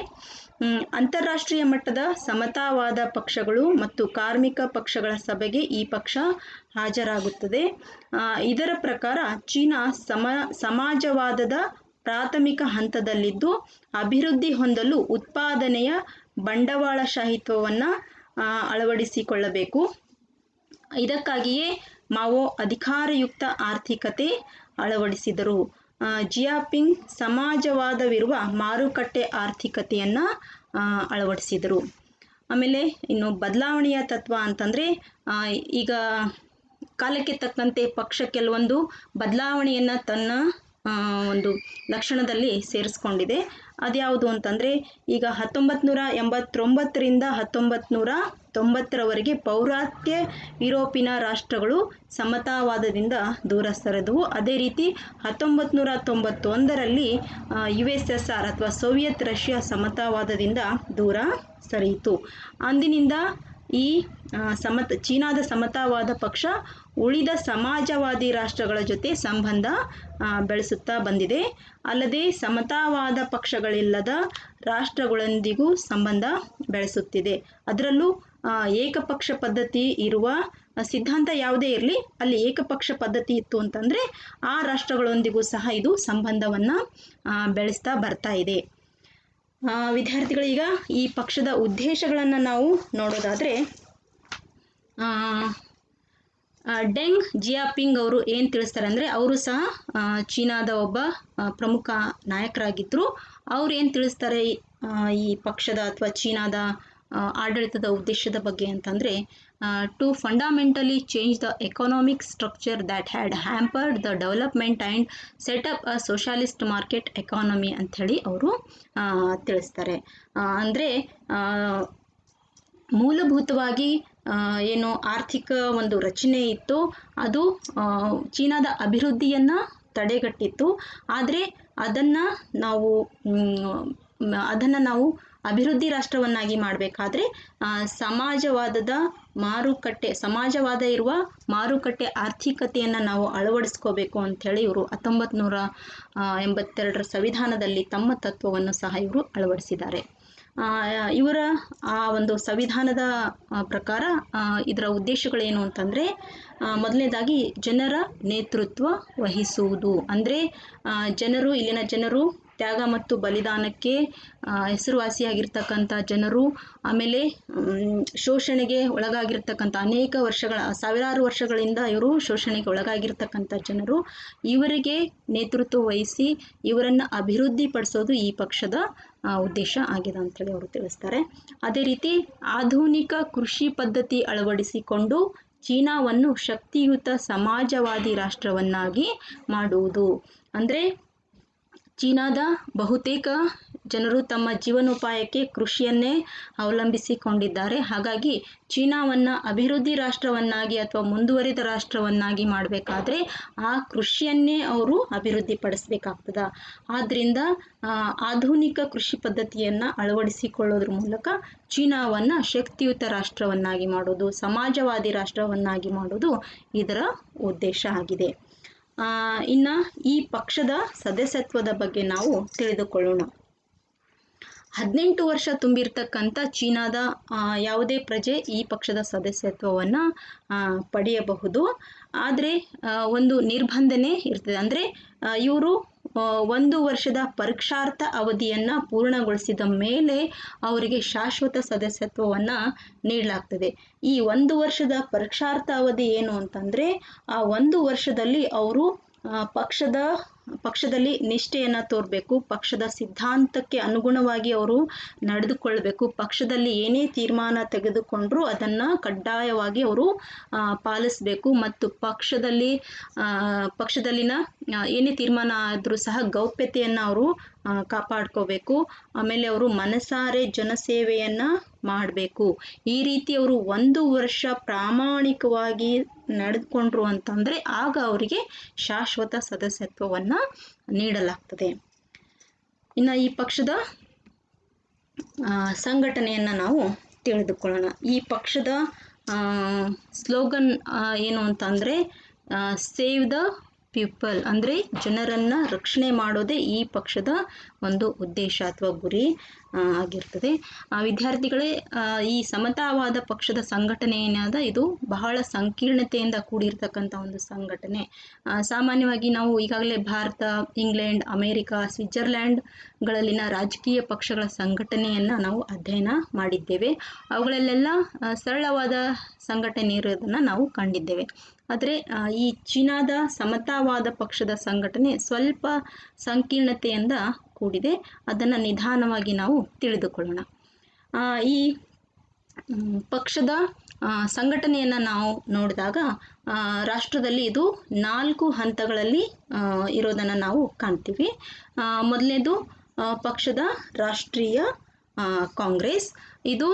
ಅಂತಾರಾಷ್ಟ್ರೀಯ ಮಟ್ಟದ ಸಮತಾವಾದ ಪಕ್ಷಗಳು ಮತ್ತು ಕಾರ್ಮಿಕ ಪಕ್ಷಗಳ ಸಭೆಗೆ ಈ ಪಕ್ಷ ಹಾಜರಾಗುತ್ತದೆ. ಇದರ ಪ್ರಕಾರ ಚೀನಾ ಸಮಾಜವಾದದ ಪ್ರಾಥಮಿಕ ಹಂತದಲ್ಲಿದ್ದು ಅಭಿವೃದ್ಧಿ ಹೊಂದಲು ಉತ್ಪಾದನೆಯ ಬಂಡವಾಳಶಾಹಿತ್ವವನ್ನು ಅಳವಡಿಸಿಕೊಳ್ಳಬೇಕು. ಇದಕ್ಕಾಗಿಯೇ ಮಾವೋ ಅಧಿಕಾರಯುಕ್ತ ಆರ್ಥಿಕತೆ ಅಳವಡಿಸಿದರು. ಜಿಯಾಪಿಂಗ್ ಸಮಾಜವಾದವಿರುವ ಮಾರುಕಟ್ಟೆ ಆರ್ಥಿಕತೆಯನ್ನು ಅಳವಡಿಸಿದರು. ಆಮೇಲೆ ಇನ್ನು ಬದಲಾವಣೆಯ ತತ್ವ ಅಂತಂದರೆ, ಈಗ ಕಾಲಕ್ಕೆ ತಕ್ಕಂತೆ ಪಕ್ಷ ಕೆಲವೊಂದು ಬದಲಾವಣೆಯನ್ನು ತನ್ನ ಒಂದು ಲಕ್ಷಣದಲ್ಲಿ ಸೇರಿಸ್ಕೊಂಡಿದೆ. ಅದ್ಯಾವುದು ಅಂತಂದರೆ, ಈಗ 1989ರಿಂದ 1990ರವರೆಗೆ ಪೌರಾತ್ಯ ಯುರೋಪಿನ ರಾಷ್ಟ್ರಗಳು ಸಮತಾವಾದದಿಂದ ದೂರ ಸರಿದವು. ಅದೇ ರೀತಿ 1991ರಲ್ಲಿ USSR ಅಥವಾ ಸೋವಿಯತ್ ರಷ್ಯಾ ಸಮತಾವಾದದಿಂದ ದೂರ ಸರಿಯಿತು. ಅಂದಿನಿಂದ ಈ ಚೀನಾದ ಸಮತಾವಾದ ಪಕ್ಷ ಉಳಿದ ಸಮಾಜವಾದಿ ರಾಷ್ಟ್ರಗಳ ಜೊತೆ ಸಂಬಂಧ ಬೆಳೆಸುತ್ತಾ ಬಂದಿದೆ. ಅಲ್ಲದೆ ಸಮತಾವಾದ ಪಕ್ಷಗಳಿಲ್ಲದ ರಾಷ್ಟ್ರಗಳೊಂದಿಗೂ ಸಂಬಂಧ ಬೆಳೆಸುತ್ತಿದೆ. ಅದರಲ್ಲೂ ಏಕಪಕ್ಷ ಪದ್ಧತಿ ಇರುವ ಸಿದ್ಧಾಂತ ಯಾವುದೇ ಇರಲಿ ಅಲ್ಲಿ ಏಕಪಕ್ಷ ಪದ್ಧತಿ ಇತ್ತು ಅಂತಂದರೆ ಆ ರಾಷ್ಟ್ರಗಳೊಂದಿಗೂ ಸಹ ಇದು ಸಂಬಂಧವನ್ನು ಬೆಳೆಸ್ತಾ ಬರ್ತಾ ಇದೆ. ವಿದ್ಯಾರ್ಥಿಗಳೀಗ ಈ ಪಕ್ಷದ ಉದ್ದೇಶಗಳನ್ನು ನಾವು ನೋಡೋದಾದರೆ ಡೆಂಗ್ ಜಿಯಾಪಿಂಗ್ ಅವರು ಏನು ತಿಳಿಸ್ತಾರೆ ಅಂದರೆ ಅವರು ಸಹ ಚೀನಾದ ಒಬ್ಬ ಪ್ರಮುಖ ನಾಯಕರಾಗಿದ್ದರು. ಅವ್ರು ಏನು ತಿಳಿಸ್ತಾರೆ ಈ ಪಕ್ಷದ ಅಥವಾ ಚೀನಾದ ಆಡಳಿತದ ಉದ್ದೇಶದ ಬಗ್ಗೆ ಅಂತಂದರೆ to fundamentally change the economic structure that had hampered the development and set up a socialist market economy ಅಂಥೇಳಿ ಅವರು ತಿಳಿಸ್ತಾರೆ. ಅಂದರೆ ಮೂಲಭೂತವಾಗಿ ಏನು ಆರ್ಥಿಕ ಒಂದು ರಚನೆ ಇತ್ತು ಅದು ಚೀನಾದ ಅಭಿವೃದ್ಧಿಯನ್ನು ತಡೆಗಟ್ಟಿತ್ತು. ಆದರೆ ಅದನ್ನು ನಾವು ಅಭಿವೃದ್ಧಿ ರಾಷ್ಟ್ರವನ್ನಾಗಿ ಮಾಡಬೇಕಾದ್ರೆ ಸಮಾಜವಾದ ಇರುವ ಮಾರುಕಟ್ಟೆ ಆರ್ಥಿಕತೆಯನ್ನು ನಾವು ಅಳವಡಿಸ್ಕೋಬೇಕು ಅಂಥೇಳಿ ಇವರು 1982ರ ಸಂವಿಧಾನದಲ್ಲಿ ತಮ್ಮ ತತ್ವವನ್ನು ಸಹ ಇವರು ಅಳವಡಿಸಿದ್ದಾರೆ. ಇವರ ಆ ಒಂದು ಸಂವಿಧಾನದ ಪ್ರಕಾರ ಇದರ ಉದ್ದೇಶಗಳೇನು ಅಂತಂದರೆ ಮೊದಲನೇದಾಗಿ ಜನರ ನೇತೃತ್ವ ವಹಿಸುವುದು. ಅಂದರೆ ಇಲ್ಲಿನ ಜನರು ತ್ಯಾಗ ಮತ್ತು ಬಲಿದಾನಕ್ಕೆ ಹೆಸರುವಾಸಿಯಾಗಿರ್ತಕ್ಕಂಥ ಜನರು, ಆಮೇಲೆ ಶೋಷಣೆಗೆ ಒಳಗಾಗಿರ್ತಕ್ಕಂಥ ಸಾವಿರಾರು ವರ್ಷಗಳಿಂದ ಇವರು ಶೋಷಣೆಗೆ ಒಳಗಾಗಿರ್ತಕ್ಕಂಥ ಜನರು, ಇವರಿಗೆ ನೇತೃತ್ವ ವಹಿಸಿ ಇವರನ್ನು ಅಭಿವೃದ್ಧಿಪಡಿಸೋದು ಈ ಪಕ್ಷದ ಉದ್ದೇಶ ಆಗಿದೆ ಅಂತೇಳಿ ಅವರು ತಿಳಿಸ್ತಾರೆ. ಅದೇ ರೀತಿ ಆಧುನಿಕ ಕೃಷಿ ಪದ್ಧತಿ ಅಳವಡಿಸಿಕೊಂಡು ಚೀನಾವನ್ನು ಶಕ್ತಿಯುತ ಸಮಾಜವಾದಿ ರಾಷ್ಟ್ರವನ್ನಾಗಿ ಮಾಡುವುದು. ಅಂದರೆ ಚೀನಾದ ಬಹುತೇಕ ಜನರು ತಮ್ಮ ಜೀವನೋಪಾಯಕ್ಕೆ ಕೃಷಿಯನ್ನೇ ಅವಲಂಬಿಸಿಕೊಂಡಿದ್ದಾರೆ. ಹಾಗಾಗಿ ಚೀನಾವನ್ನು ಅಭಿವೃದ್ಧಿ ರಾಷ್ಟ್ರವನ್ನಾಗಿ ಅಥವಾ ಮುಂದುವರಿದ ರಾಷ್ಟ್ರವನ್ನಾಗಿ ಮಾಡಬೇಕಾದ್ರೆ ಆ ಕೃಷಿಯನ್ನೇ ಅವರು ಅಭಿವೃದ್ಧಿಪಡಿಸಬೇಕಾಗ್ತದೆ. ಆದ್ದರಿಂದ ಆಧುನಿಕ ಕೃಷಿ ಪದ್ಧತಿಯನ್ನು ಅಳವಡಿಸಿಕೊಳ್ಳೋದ್ರ ಮೂಲಕ ಚೀನಾವನ್ನು ಶಕ್ತಿಯುತ ರಾಷ್ಟ್ರವನ್ನಾಗಿ ಮಾಡೋದು, ಸಮಾಜವಾದಿ ರಾಷ್ಟ್ರವನ್ನಾಗಿ ಮಾಡೋದು ಇದರ ಉದ್ದೇಶ ಆಗಿದೆ. ಇನ್ನು ಈ ಪಕ್ಷದ ಸದಸ್ಯತ್ವದ ಬಗ್ಗೆ ನಾವು ತಿಳಿದುಕೊಳ್ಳೋಣ. 18 ವರ್ಷ ತುಂಬಿರ್ತಕ್ಕಂಥ ಚೀನಾದ ಯಾವುದೇ ಪ್ರಜೆ ಈ ಪಕ್ಷದ ಸದಸ್ಯತ್ವವನ್ನು ಪಡೆಯಬಹುದು. ಆದರೆ ಒಂದು ನಿರ್ಬಂಧನೆ ಇರ್ತದೆ. ಅಂದರೆ ಇವರು 1 ವರ್ಷದ ಪರೀಕ್ಷಾರ್ಥ ಅವಧಿಯನ್ನು ಪೂರ್ಣಗೊಳಿಸಿದ ಮೇಲೆ ಅವರಿಗೆ ಶಾಶ್ವತ ಸದಸ್ಯತ್ವವನ್ನು ನೀಡಲಾಗ್ತದೆ. ಈ 1 ವರ್ಷದ ಪರೀಕ್ಷಾರ್ಥ ಅವಧಿ ಏನು ಅಂತಂದರೆ ಆ 1 ವರ್ಷದಲ್ಲಿ ಅವರು ಪಕ್ಷದಲ್ಲಿ ನಿಷ್ಠೆಯನ್ನು ತೋರಬೇಕು, ಪಕ್ಷದ ಸಿದ್ಧಾಂತಕ್ಕೆ ಅನುಗುಣವಾಗಿ ಅವರು ನಡೆದುಕೊಳ್ಬೇಕು, ಪಕ್ಷದಲ್ಲಿ ಏನೇ ತೀರ್ಮಾನ ತೆಗೆದುಕೊಂಡ್ರೂ ಅದನ್ನು ಕಡ್ಡಾಯವಾಗಿ ಅವರು ಪಾಲಿಸಬೇಕು ಮತ್ತು ಪಕ್ಷದಲ್ಲಿನ ಏನೇ ತೀರ್ಮಾನ ಆದರೂ ಸಹ ಗೌಪ್ಯತೆಯನ್ನು ಅವರು ಕಾಪಾಡ್ಕೋಬೇಕು. ಆಮೇಲೆ ಅವರು ಮನಸಾರೆ ಜನಸೇವೆಯನ್ನು ಮಾಡಬೇಕು. ಈ ರೀತಿ ಅವರು 1 ವರ್ಷ ಪ್ರಾಮಾಣಿಕವಾಗಿ ನಡೆದುಕೊಂಡ್ರು ಅಂತಂದರೆ ಆಗ ಅವರಿಗೆ ಶಾಶ್ವತ ಸದಸ್ಯತ್ವವನ್ನು ನೀಡಲಾಗ್ತದೆ. ಇನ್ನು ಈ ಪಕ್ಷದ ಸಂಘಟನೆಯನ್ನು ನಾವು ತಿಳಿದುಕೊಳ್ಳೋಣ. ಈ ಪಕ್ಷದ ಸ್ಲೋಗನ್ ಏನು ಅಂತಂದರೆ ಸೇವ್ ದ ಪೀಪಲ್, ಅಂದರೆ ಜನರನ್ನು ರಕ್ಷಣೆ ಮಾಡೋದೇ ಈ ಪಕ್ಷದ ಒಂದು ಉದ್ದೇಶ ಅಥವಾ ಗುರಿ ಆಗಿರ್ತದೆ. ವಿದ್ಯಾರ್ಥಿಗಳೇ, ಈ ಸಮತಾವಾದ ಪಕ್ಷದ ಸಂಘಟನೆ ಏನಾದ ಇದು ಬಹಳ ಸಂಕೀರ್ಣತೆಯಿಂದ ಕೂಡಿರ್ತಕ್ಕಂಥ ಒಂದು ಸಂಘಟನೆ. ಸಾಮಾನ್ಯವಾಗಿ ನಾವು ಈಗಾಗಲೇ ಭಾರತ, ಇಂಗ್ಲೆಂಡ್, ಅಮೇರಿಕಾ, ಸ್ವಿಟ್ಜರ್ಲ್ಯಾಂಡ್ಗಳಲ್ಲಿನ ರಾಜಕೀಯ ಪಕ್ಷಗಳ ಸಂಘಟನೆಯನ್ನು ನಾವು ಅಧ್ಯಯನ ಮಾಡಿದ್ದೇವೆ. ಅವುಗಳಲ್ಲೆಲ್ಲ ಸರಳವಾದ ಸಂಘಟನೆ ಇರೋದನ್ನು ನಾವು ಕಂಡಿದ್ದೇವೆ. ಆದರೆ ಈ ಚೀನಾದ ಸಮತಾವಾದ ಪಕ್ಷದ ಸಂಘಟನೆ ಸ್ವಲ್ಪ ಸಂಕೀರ್ಣತೆಯಿಂದ ಕೂಡಿದೆ. ಅದನ್ನು ನಿಧಾನವಾಗಿ ನಾವು ತಿಳಿದುಕೊಳ್ಳೋಣ. ಈ ಪಕ್ಷದ ಸಂಘಟನೆಯನ್ನು ನಾವು ನೋಡಿದಾಗ ರಾಷ್ಟ್ರದಲ್ಲಿ ಇದು 4 ಹಂತಗಳಲ್ಲಿ ಇರೋದನ್ನು ನಾವು ಕಾಣ್ತೀವಿ. ಮೊದಲನೇದು ಪಕ್ಷದ ರಾಷ್ಟ್ರೀಯ ಕಾಂಗ್ರೆಸ್. ಇದು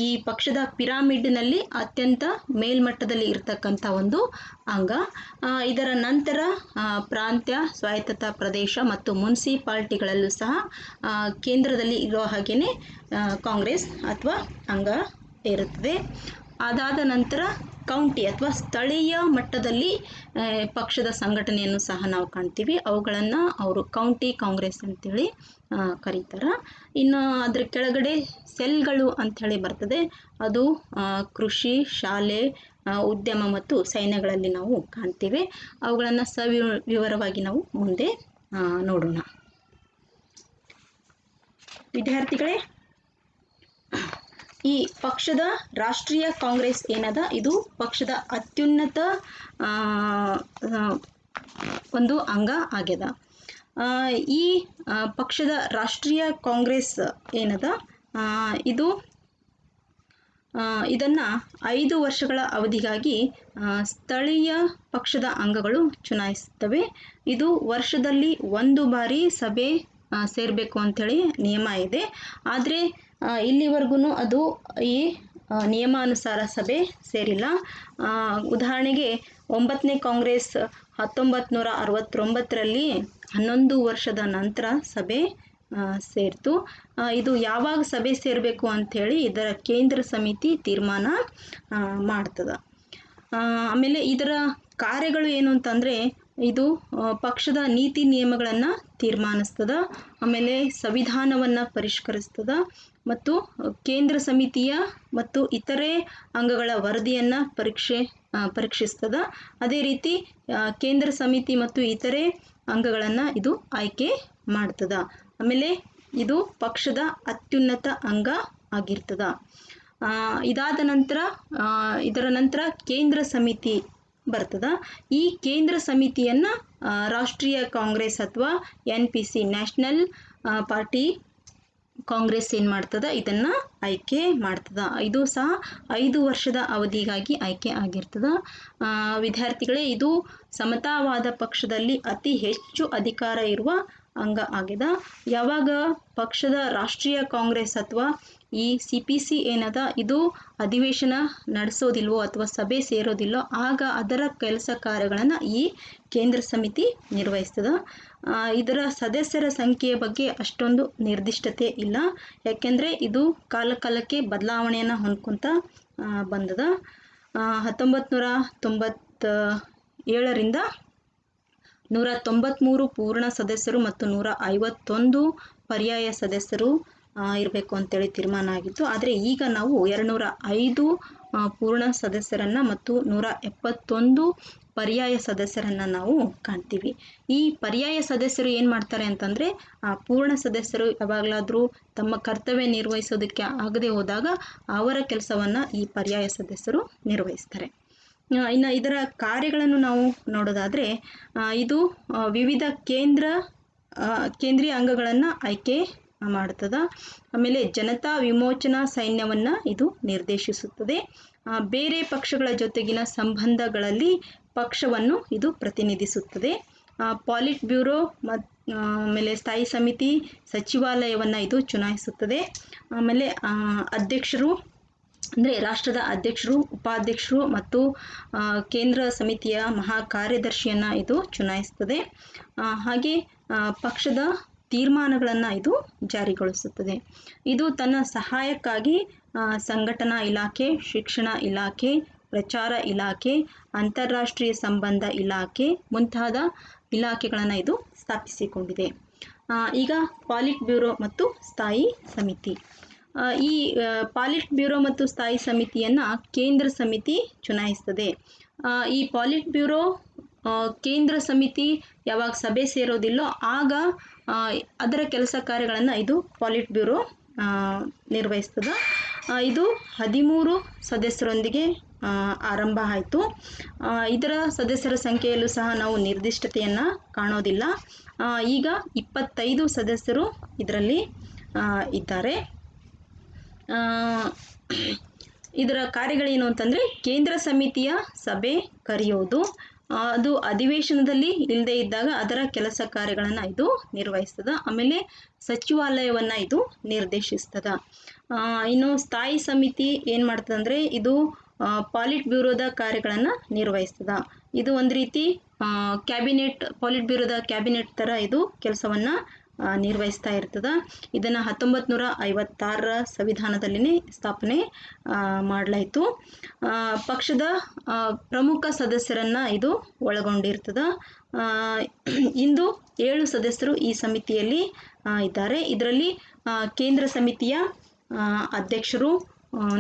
ಈ ಪಕ್ಷದ ಪಿರಾಮಿಡ್ನಲ್ಲಿ ಅತ್ಯಂತ ಮೇಲ್ಮಟ್ಟದಲ್ಲಿ ಇರತಕ್ಕಂಥ ಒಂದು ಅಂಗ. ಇದರ ನಂತರ ಪ್ರಾಂತ್ಯ, ಸ್ವಾಯತ್ತ ಪ್ರದೇಶ ಮತ್ತು ಮುನ್ಸಿಪಾಲ್ಟಿಗಳಲ್ಲೂ ಸಹ ಕೇಂದ್ರದಲ್ಲಿ ಇರೋ ಹಾಗೆಯೇ ಕಾಂಗ್ರೆಸ್ ಅಥವಾ ಅಂಗ ಇರುತ್ತದೆ. ಅದಾದ ನಂತರ ಕೌಂಟಿ ಅಥವಾ ಸ್ಥಳೀಯ ಮಟ್ಟದಲ್ಲಿ ಪಕ್ಷದ ಸಂಘಟನೆಯನ್ನು ಸಹ ನಾವು ಕಾಣ್ತೀವಿ. ಅವುಗಳನ್ನು ಅವರು ಕೌಂಟಿ ಕಾಂಗ್ರೆಸ್ ಅಂತೇಳಿ ಕರೀತಾರೆ. ಇನ್ನು ಅದರ ಕೆಳಗಡೆ ಸೆಲ್ಗಳು ಅಂಥೇಳಿ ಬರ್ತದೆ. ಅದು ಕೃಷಿ, ಶಾಲೆ, ಉದ್ಯಮ ಮತ್ತು ಸೈನ್ಯಗಳಲ್ಲಿ ನಾವು ಕಾಣ್ತೀವಿ. ಅವುಗಳನ್ನು ವಿವರವಾಗಿ ನಾವು ಮುಂದೆ ನೋಡೋಣ. ವಿದ್ಯಾರ್ಥಿಗಳೇ, ಈ ಪಕ್ಷದ ರಾಷ್ಟ್ರೀಯ ಕಾಂಗ್ರೆಸ್ ಏನದ, ಇದು ಪಕ್ಷದ ಅತ್ಯುನ್ನತ ಒಂದು ಅಂಗ ಆಗ್ಯದ. ಈ ಪಕ್ಷದ ರಾಷ್ಟ್ರೀಯ ಕಾಂಗ್ರೆಸ್ ಏನದ, ಇದನ್ನು 5 ವರ್ಷಗಳ ಅವಧಿಗಾಗಿ ಸ್ಥಳೀಯ ಪಕ್ಷದ ಅಂಗಗಳು ಚುನಾಯಿಸುತ್ತವೆ. ಇದು ವರ್ಷದಲ್ಲಿ 1 ಬಾರಿ ಸಭೆ ಸೇರಬೇಕು ಅಂಥೇಳಿ ನಿಯಮ ಇದೆ. ಆದರೆ ಇಲ್ಲಿವರೆಗೂ ಅದು ಈ ನಿಯಮಾನುಸಾರ ಸಭೆ ಸೇರಿಲ್ಲ. ಉದಾಹರಣೆಗೆ 9ನೇ ಕಾಂಗ್ರೆಸ್ 1969ರಲ್ಲಿ 11 ವರ್ಷದ ನಂತರ ಸಭೆ ಸೇರಿತು. ಇದು ಯಾವಾಗ ಸಭೆ ಸೇರಬೇಕು ಅಂಥೇಳಿ ಇದರ ಕೇಂದ್ರ ಸಮಿತಿ ತೀರ್ಮಾನ ಮಾಡ್ತದೆ. ಆಮೇಲೆ ಇದರ ಕಾರ್ಯಗಳು ಏನು ಅಂತಂದರೆ, ಇದು ಪಕ್ಷದ ನೀತಿ ನಿಯಮಗಳನ್ನು ತೀರ್ಮಾನಿಸ್ತದೆ, ಆಮೇಲೆ ಸಂವಿಧಾನವನ್ನು ಪರಿಷ್ಕರಿಸ್ತದೆ ಮತ್ತು ಕೇಂದ್ರ ಸಮಿತಿಯ ಮತ್ತು ಇತರೆ ಅಂಗಗಳ ವರದಿಯನ್ನು ಪರೀಕ್ಷಿಸ್ತದೆ. ಅದೇ ರೀತಿ ಕೇಂದ್ರ ಸಮಿತಿ ಮತ್ತು ಇತರೆ ಅಂಗಗಳನ್ನು ಇದು ಆಯ್ಕೆ ಮಾಡ್ತದೆ. ಆಮೇಲೆ ಇದು ಪಕ್ಷದ ಅತ್ಯುನ್ನತ ಅಂಗ ಆಗಿರ್ತದೆ. ಇದಾದ ನಂತರ ಇದರ ನಂತರ ಕೇಂದ್ರ ಸಮಿತಿ ಬರ್ತದೆ. ಈ ಕೇಂದ್ರ ಸಮಿತಿಯನ್ನು ರಾಷ್ಟ್ರೀಯ ಕಾಂಗ್ರೆಸ್ ಅಥವಾ NPC ನ್ಯಾಷನಲ್ ಪಾರ್ಟಿ ಕಾಂಗ್ರೆಸ್ ಏನು ಮಾಡ್ತದೆ, ಇದನ್ನು ಆಯ್ಕೆ ಮಾಡ್ತದೆ. ಇದು ಸಹ 5 ವರ್ಷದ ಅವಧಿಗಾಗಿ ಆಯ್ಕೆ ಆಗಿರ್ತದೆ. ವಿದ್ಯಾರ್ಥಿಗಳೇ, ಇದು ಸಮತಾವಾದ ಪಕ್ಷದಲ್ಲಿ ಅತಿ ಹೆಚ್ಚು ಅಧಿಕಾರ ಇರುವ ಅಂಗ ಆಗಿದೆ. ಯಾವಾಗ ಪಕ್ಷದ ರಾಷ್ಟ್ರೀಯ ಕಾಂಗ್ರೆಸ್ ಅಥವಾ ಈ CPC ಏನದ, ಇದು ಅಧಿವೇಶನ ನಡೆಸೋದಿಲ್ವೋ ಅಥವಾ ಸಭೆ ಸೇರೋದಿಲ್ಲೋ, ಆಗ ಅದರ ಕೆಲಸ ಕಾರ್ಯಗಳನ್ನು ಈ ಕೇಂದ್ರ ಸಮಿತಿ ನಿರ್ವಹಿಸ್ತದೆ. ಇದರ ಸದಸ್ಯರ ಸಂಖ್ಯೆಯ ಬಗ್ಗೆ ಅಷ್ಟೊಂದು ನಿರ್ದಿಷ್ಟತೆ ಇಲ್ಲ, ಯಾಕೆಂದರೆ ಇದು ಕಾಲಕಾಲಕ್ಕೆ ಬದಲಾವಣೆಯನ್ನು ಹೊಂದ್ಕೊತ ಬಂದದ. 1997ರಿಂದ 193 ಪೂರ್ಣ ಸದಸ್ಯರು ಮತ್ತು 151 ಪರ್ಯಾಯ ಸದಸ್ಯರು ಇರಬೇಕು ಅಂತೇಳಿ ತೀರ್ಮಾನ ಆಗಿತ್ತು. ಆದರೆ ಈಗ ನಾವು 205 ಪೂರ್ಣ ಸದಸ್ಯರನ್ನು ಮತ್ತು 171 ಪರ್ಯಾಯ ಸದಸ್ಯರನ್ನು ನಾವು ಕಾಣ್ತೀವಿ. ಈ ಪರ್ಯಾಯ ಸದಸ್ಯರು ಏನು ಮಾಡ್ತಾರೆ ಅಂತಂದರೆ, ಪೂರ್ಣ ಸದಸ್ಯರು ಯಾವಾಗಲಾದರೂ ತಮ್ಮ ಕರ್ತವ್ಯ ನಿರ್ವಹಿಸೋದಕ್ಕೆ ಆಗದೆ ಹೋದಾಗ ಅವರ ಕೆಲಸವನ್ನು ಈ ಪರ್ಯಾಯ ಸದಸ್ಯರು ನಿರ್ವಹಿಸ್ತಾರೆ. ಇನ್ನು ಇದರ ಕಾರ್ಯಗಳನ್ನು ನಾವು ನೋಡೋದಾದರೆ, ಇದು ವಿವಿಧ ಕೇಂದ್ರೀಯ ಅಂಗಗಳನ್ನು ಆಯ್ಕೆ ಮಾಡ್ತದೆ. ಆಮೇಲೆ ಜನತಾ ವಿಮೋಚನಾ ಸೈನ್ಯವನ್ನು ಇದು ನಿರ್ದೇಶಿಸುತ್ತದೆ. ಬೇರೆ ಪಕ್ಷಗಳ ಜೊತೆಗಿನ ಸಂಬಂಧಗಳಲ್ಲಿ ಪಕ್ಷವನ್ನು ಇದು ಪ್ರತಿನಿಧಿಸುತ್ತದೆ. ಪಾಲಿಟ್ ಬ್ಯೂರೋ ಆಮೇಲೆ ಸ್ಥಾಯಿ ಸಮಿತಿ ಸಚಿವಾಲಯವನ್ನು ಇದು ಚುನಾಯಿಸುತ್ತದೆ. ಆಮೇಲೆ ಅಧ್ಯಕ್ಷರು ಅಂದರೆ ರಾಷ್ಟ್ರದ ಅಧ್ಯಕ್ಷರು, ಉಪಾಧ್ಯಕ್ಷರು ಮತ್ತು ಕೇಂದ್ರ ಸಮಿತಿಯ ಮಹಾ ಕಾರ್ಯದರ್ಶಿಯನ್ನು ಇದು ಚುನಾಯಿಸುತ್ತದೆ. ಹಾಗೆ ಪಕ್ಷದ ತೀರ್ಮಾನಗಳನ್ನು ಇದು ಜಾರಿಗೊಳಿಸುತ್ತದೆ. ಇದು ತನ್ನ ಸಹಾಯಕ್ಕಾಗಿ ಸಂಘಟನಾ ಇಲಾಖೆ, ಶಿಕ್ಷಣ ಇಲಾಖೆ, ಪ್ರಚಾರ ಇಲಾಖೆ, ಅಂತಾರಾಷ್ಟ್ರೀಯ ಸಂಬಂಧ ಇಲಾಖೆ ಮುಂತಾದ ಇಲಾಖೆಗಳನ್ನು ಇದು ಸ್ಥಾಪಿಸಿಕೊಂಡಿದೆ. ಈಗ ಪಾಲಿಟ್ ಬ್ಯೂರೋ ಮತ್ತು ಸ್ಥಾಯಿ ಸಮಿತಿ. ಈ ಪಾಲಿಟ್ ಬ್ಯೂರೋ ಮತ್ತು ಸ್ಥಾಯಿ ಸಮಿತಿಯನ್ನು ಕೇಂದ್ರ ಸಮಿತಿ ಚುನಾಯಿಸ್ತದೆ. ಈ ಪಾಲಿಟ್ ಬ್ಯೂರೋ ಕೇಂದ್ರ ಸಮಿತಿ ಯಾವಾಗ ಸಭೆ ಸೇರೋದಿಲ್ಲೋ ಆಗ ಅದರ ಕೆಲಸ ಕಾರ್ಯಗಳನ್ನು ಇದು ಪಾಲಿಟ್ ಬ್ಯೂರೋ ನಿರ್ವಹಿಸ್ತದೆ. ಇದು 13 ಸದಸ್ಯರೊಂದಿಗೆ ಆರಂಭ ಆಯಿತು. ಇದರ ಸದಸ್ಯರ ಸಂಖ್ಯೆಯಲ್ಲೂ ಸಹ ನಾವು ನಿರ್ದಿಷ್ಟತೆಯನ್ನು ಕಾಣೋದಿಲ್ಲ. ಈಗ 25 ಸದಸ್ಯರು ಇದರಲ್ಲಿ ಇದ್ದಾರೆ. ಇದರ ಕಾರ್ಯಗಳೇನು ಅಂತಂದರೆ, ಕೇಂದ್ರ ಸಮಿತಿಯ ಸಭೆ ಕರೆಯೋದು, ಅದು ಅಧಿವೇಶನದಲ್ಲಿ ಇಲ್ಲದೆ ಇದ್ದಾಗ ಅದರ ಕೆಲಸ ಕಾರ್ಯಗಳನ್ನು ಇದು ನಿರ್ವಹಿಸ್ತದೆ. ಆಮೇಲೆ ಸಚಿವಾಲಯವನ್ನು ಇದು ನಿರ್ದೇಶಿಸ್ತದೆ. ಇನ್ನು ಸ್ಥಾಯಿ ಸಮಿತಿ ಏನು ಮಾಡ್ತದೆ ಅಂದರೆ, ಇದು ಪಾಲಿಟ್ ಬ್ಯೂರೋದ ಕಾರ್ಯಗಳನ್ನು ನಿರ್ವಹಿಸ್ತದೆ. ಇದು ಒಂದು ರೀತಿ ಪಾಲಿಟ್ ಬ್ಯೂರೋದ ಕ್ಯಾಬಿನೆಟ್ ಥರ ಇದು ಕೆಲಸವನ್ನು ನಿರ್ವಹಿಸ್ತಾ ಇರ್ತದೆ. ಇದನ್ನು 1956ರ ಸಂವಿಧಾನದಲ್ಲಿನೇ ಸ್ಥಾಪನೆ ಮಾಡಲಾಯಿತು. ಪಕ್ಷದ ಪ್ರಮುಖ ಸದಸ್ಯರನ್ನು ಇದು ಒಳಗೊಂಡಿರ್ತದೆ. ಇಂದು 7 ಸದಸ್ಯರು ಈ ಸಮಿತಿಯಲ್ಲಿ ಇದ್ದಾರೆ. ಇದರಲ್ಲಿ ಕೇಂದ್ರ ಸಮಿತಿಯ ಅಧ್ಯಕ್ಷರು,